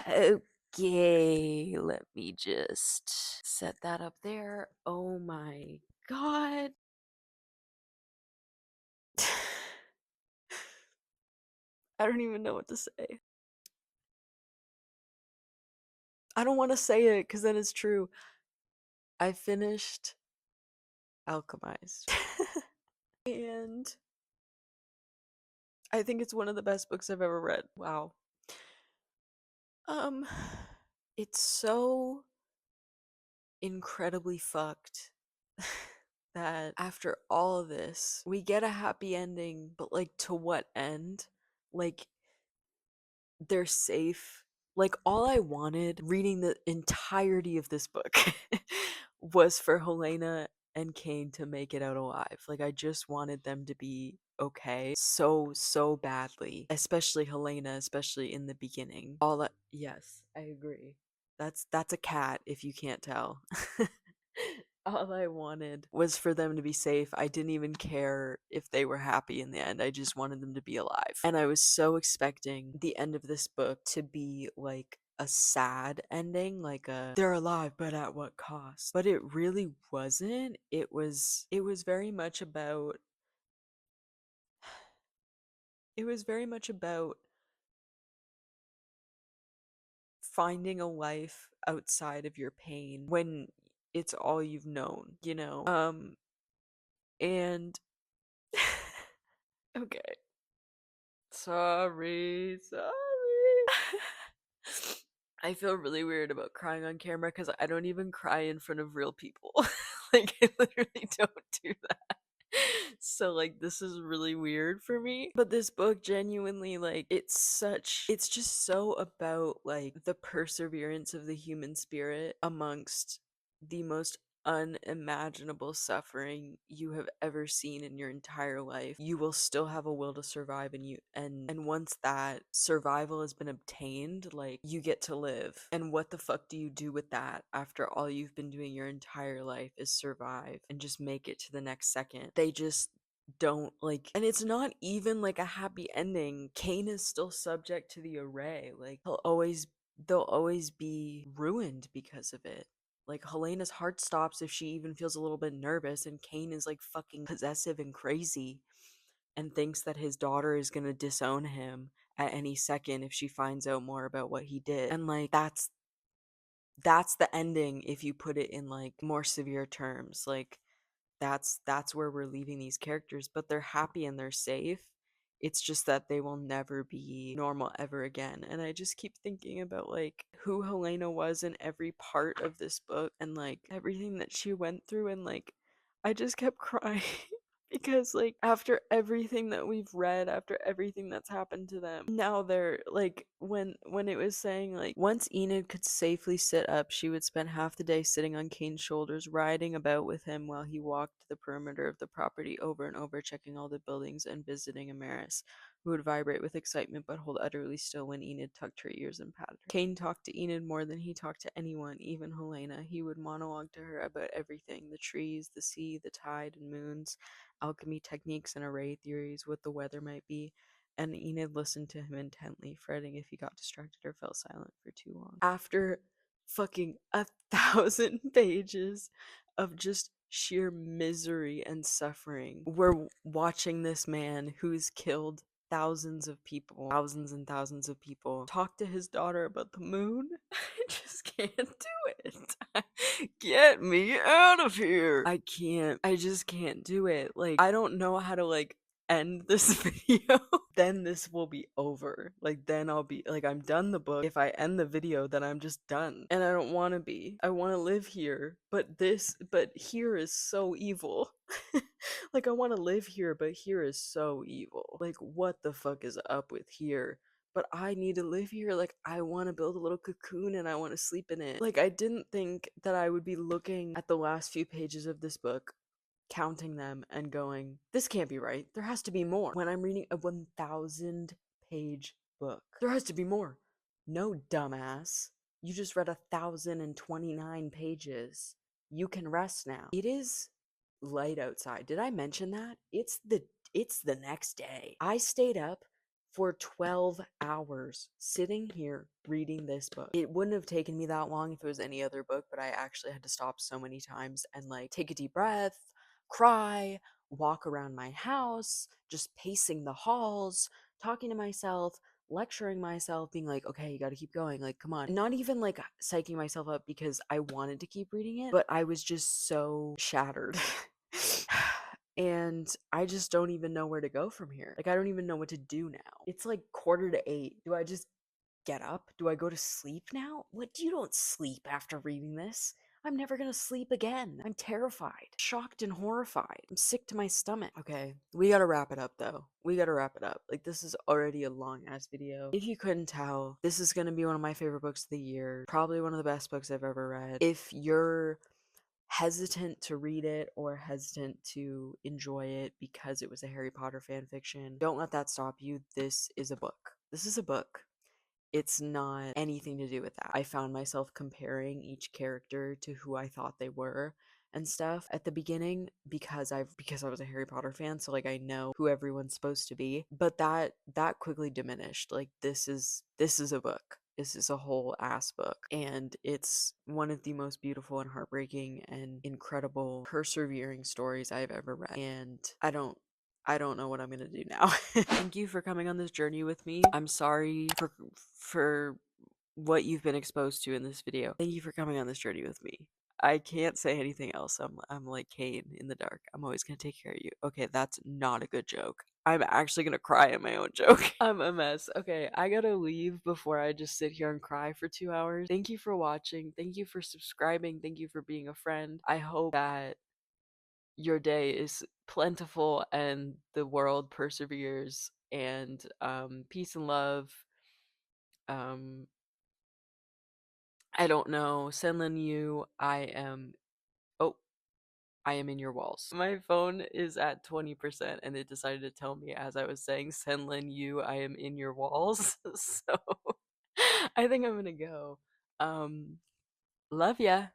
Okay, let me just set that up there. Oh my god. I don't even know what to say. I don't want to say it because then it's true. I finished Alchemized. And I think it's one of the best books I've ever read. Wow. Um, it's so incredibly fucked that after all of this, we get a happy ending, but like, to what end? Like, they're safe. Like, all I wanted reading the entirety of this book was for Helena and Kane to make it out alive. Like, I just wanted them to be okay so badly, especially Helena, especially in the beginning. All that, yes, I agree. That's a cat, if you can't tell. All I wanted was for them to be safe. I didn't even care if they were happy in the end. I just wanted them to be alive. And I was so expecting the end of this book to be like a sad ending, like a they're alive but at what cost. But it really wasn't. It was very much about it was very much about finding a life outside of your pain when it's all you've known, you know? And okay. Sorry. I feel really weird about crying on camera because I don't even cry in front of real people. Like, I literally don't do that. So, like, this is really weird for me. But this book genuinely, like, it's just so about, like, the perseverance of the human spirit amongst the most unimaginable suffering you have ever seen in your entire life. You will still have a will to survive, and once that survival has been obtained, like, you get to live. And what the fuck do you do with that after all you've been doing your entire life is survive and just make it to the next second? They just don't, like, and it's not even like a happy ending. Cain is still subject to the array. Like, they'll always be ruined because of it. Like, Helena's heart stops if she even feels a little bit nervous, and Cain is like fucking possessive and crazy and thinks that his daughter is gonna disown him at any second if she finds out more about what he did. And like, that's the ending if you put it in like more severe terms. Like, that's where we're leaving these characters, but they're happy and they're safe. It's just that they will never be normal ever again. And I just keep thinking about like who Helena was in every part of this book and like everything that she went through, and like I just kept crying because like after everything that we've read, after everything that's happened to them, now they're like, when it was saying like once Enid could safely sit up, she would spend half the day sitting on Cain's shoulders, riding about with him while he walked the perimeter of the property over and over, checking all the buildings and visiting Amaris, who would vibrate with excitement but hold utterly still when Enid tucked her ears and patted her. Cain talked to Enid more than he talked to anyone, even Helena. He would monologue to her about everything: the trees, the sea, the tide and moons, alchemy techniques and array theories, what the weather might be, and Enid listened to him intently, fretting if he got distracted or fell silent for too long. After fucking 1,000 pages of just sheer misery and suffering, we're watching this man who's killed thousands of people, thousands and thousands of people, talk to his daughter about the moon. I just can't do it. Get me out of here. I just can't do it. Like, I don't know how to like end this video. Then this will be over. Like, then I'll be like, I'm done the book. If I end the video, then I'm just done. And I don't want to be. I want to live here. But here is so evil. Like, I want to live here, but here is so evil. Like, what the fuck is up with here? But I need to live here. Like, I want to build a little cocoon and I want to sleep in it. Like, I didn't think that I would be looking at the last few pages of this book, counting them and going, this can't be right. There has to be more. When I'm reading a 1,000 page book, there has to be more. No, dumbass. You just read 1,029 pages. You can rest now. It is light outside. Did I mention that? It's the next day. I stayed up for 12 hours sitting here reading this book. It wouldn't have taken me that long if it was any other book, but I actually had to stop so many times and like take a deep breath, cry, walk around my house, just pacing the halls, talking to myself, lecturing myself, being like, okay, you gotta keep going, like, come on. Not even like psyching myself up because I wanted to keep reading it, but I was just so shattered. And I just don't even know where to go from here. Like, I don't even know what to do now. It's like 7:45. Do I just get up? Do I go to sleep now? What? You don't sleep after reading this. I'm never gonna sleep again. I'm terrified, shocked, and horrified. I'm sick to my stomach. Okay, we gotta wrap it up though. We gotta wrap it up. Like, this is already a long ass video. If you couldn't tell, this is gonna be one of my favorite books of the year. Probably one of the best books I've ever read. If you're hesitant to read it or hesitant to enjoy it because it was a Harry Potter fan fiction, don't let that stop you. This is a book. This is a book. It's not anything to do with that. I found myself comparing each character to who I thought they were and stuff at the beginning because I was a Harry Potter fan, so like I know who everyone's supposed to be. But that quickly diminished. Like, this is a book. This is a whole ass book, and it's one of the most beautiful and heartbreaking and incredible persevering stories I've ever read. And I don't know what I'm gonna do now. Thank you for coming on this journey with me. I'm sorry for what you've been exposed to in this video. Thank you for coming on this journey with me. I can't say anything else. I'm like Kane in the dark. I'm always gonna take care of you. Okay, that's not a good joke. I'm actually gonna cry at my own joke. I'm a mess. Okay, I gotta leave before I just sit here and cry for 2 hours. Thank you for watching. Thank you for subscribing. Thank you for being a friend. I hope that your day is plentiful and the world perseveres, and peace and love. um I don't know. Senlinyu, oh, I am in your walls. My phone is at 20% and it decided to tell me as I was saying Senlinyu, I am in your walls. So I think I'm gonna go. Love ya.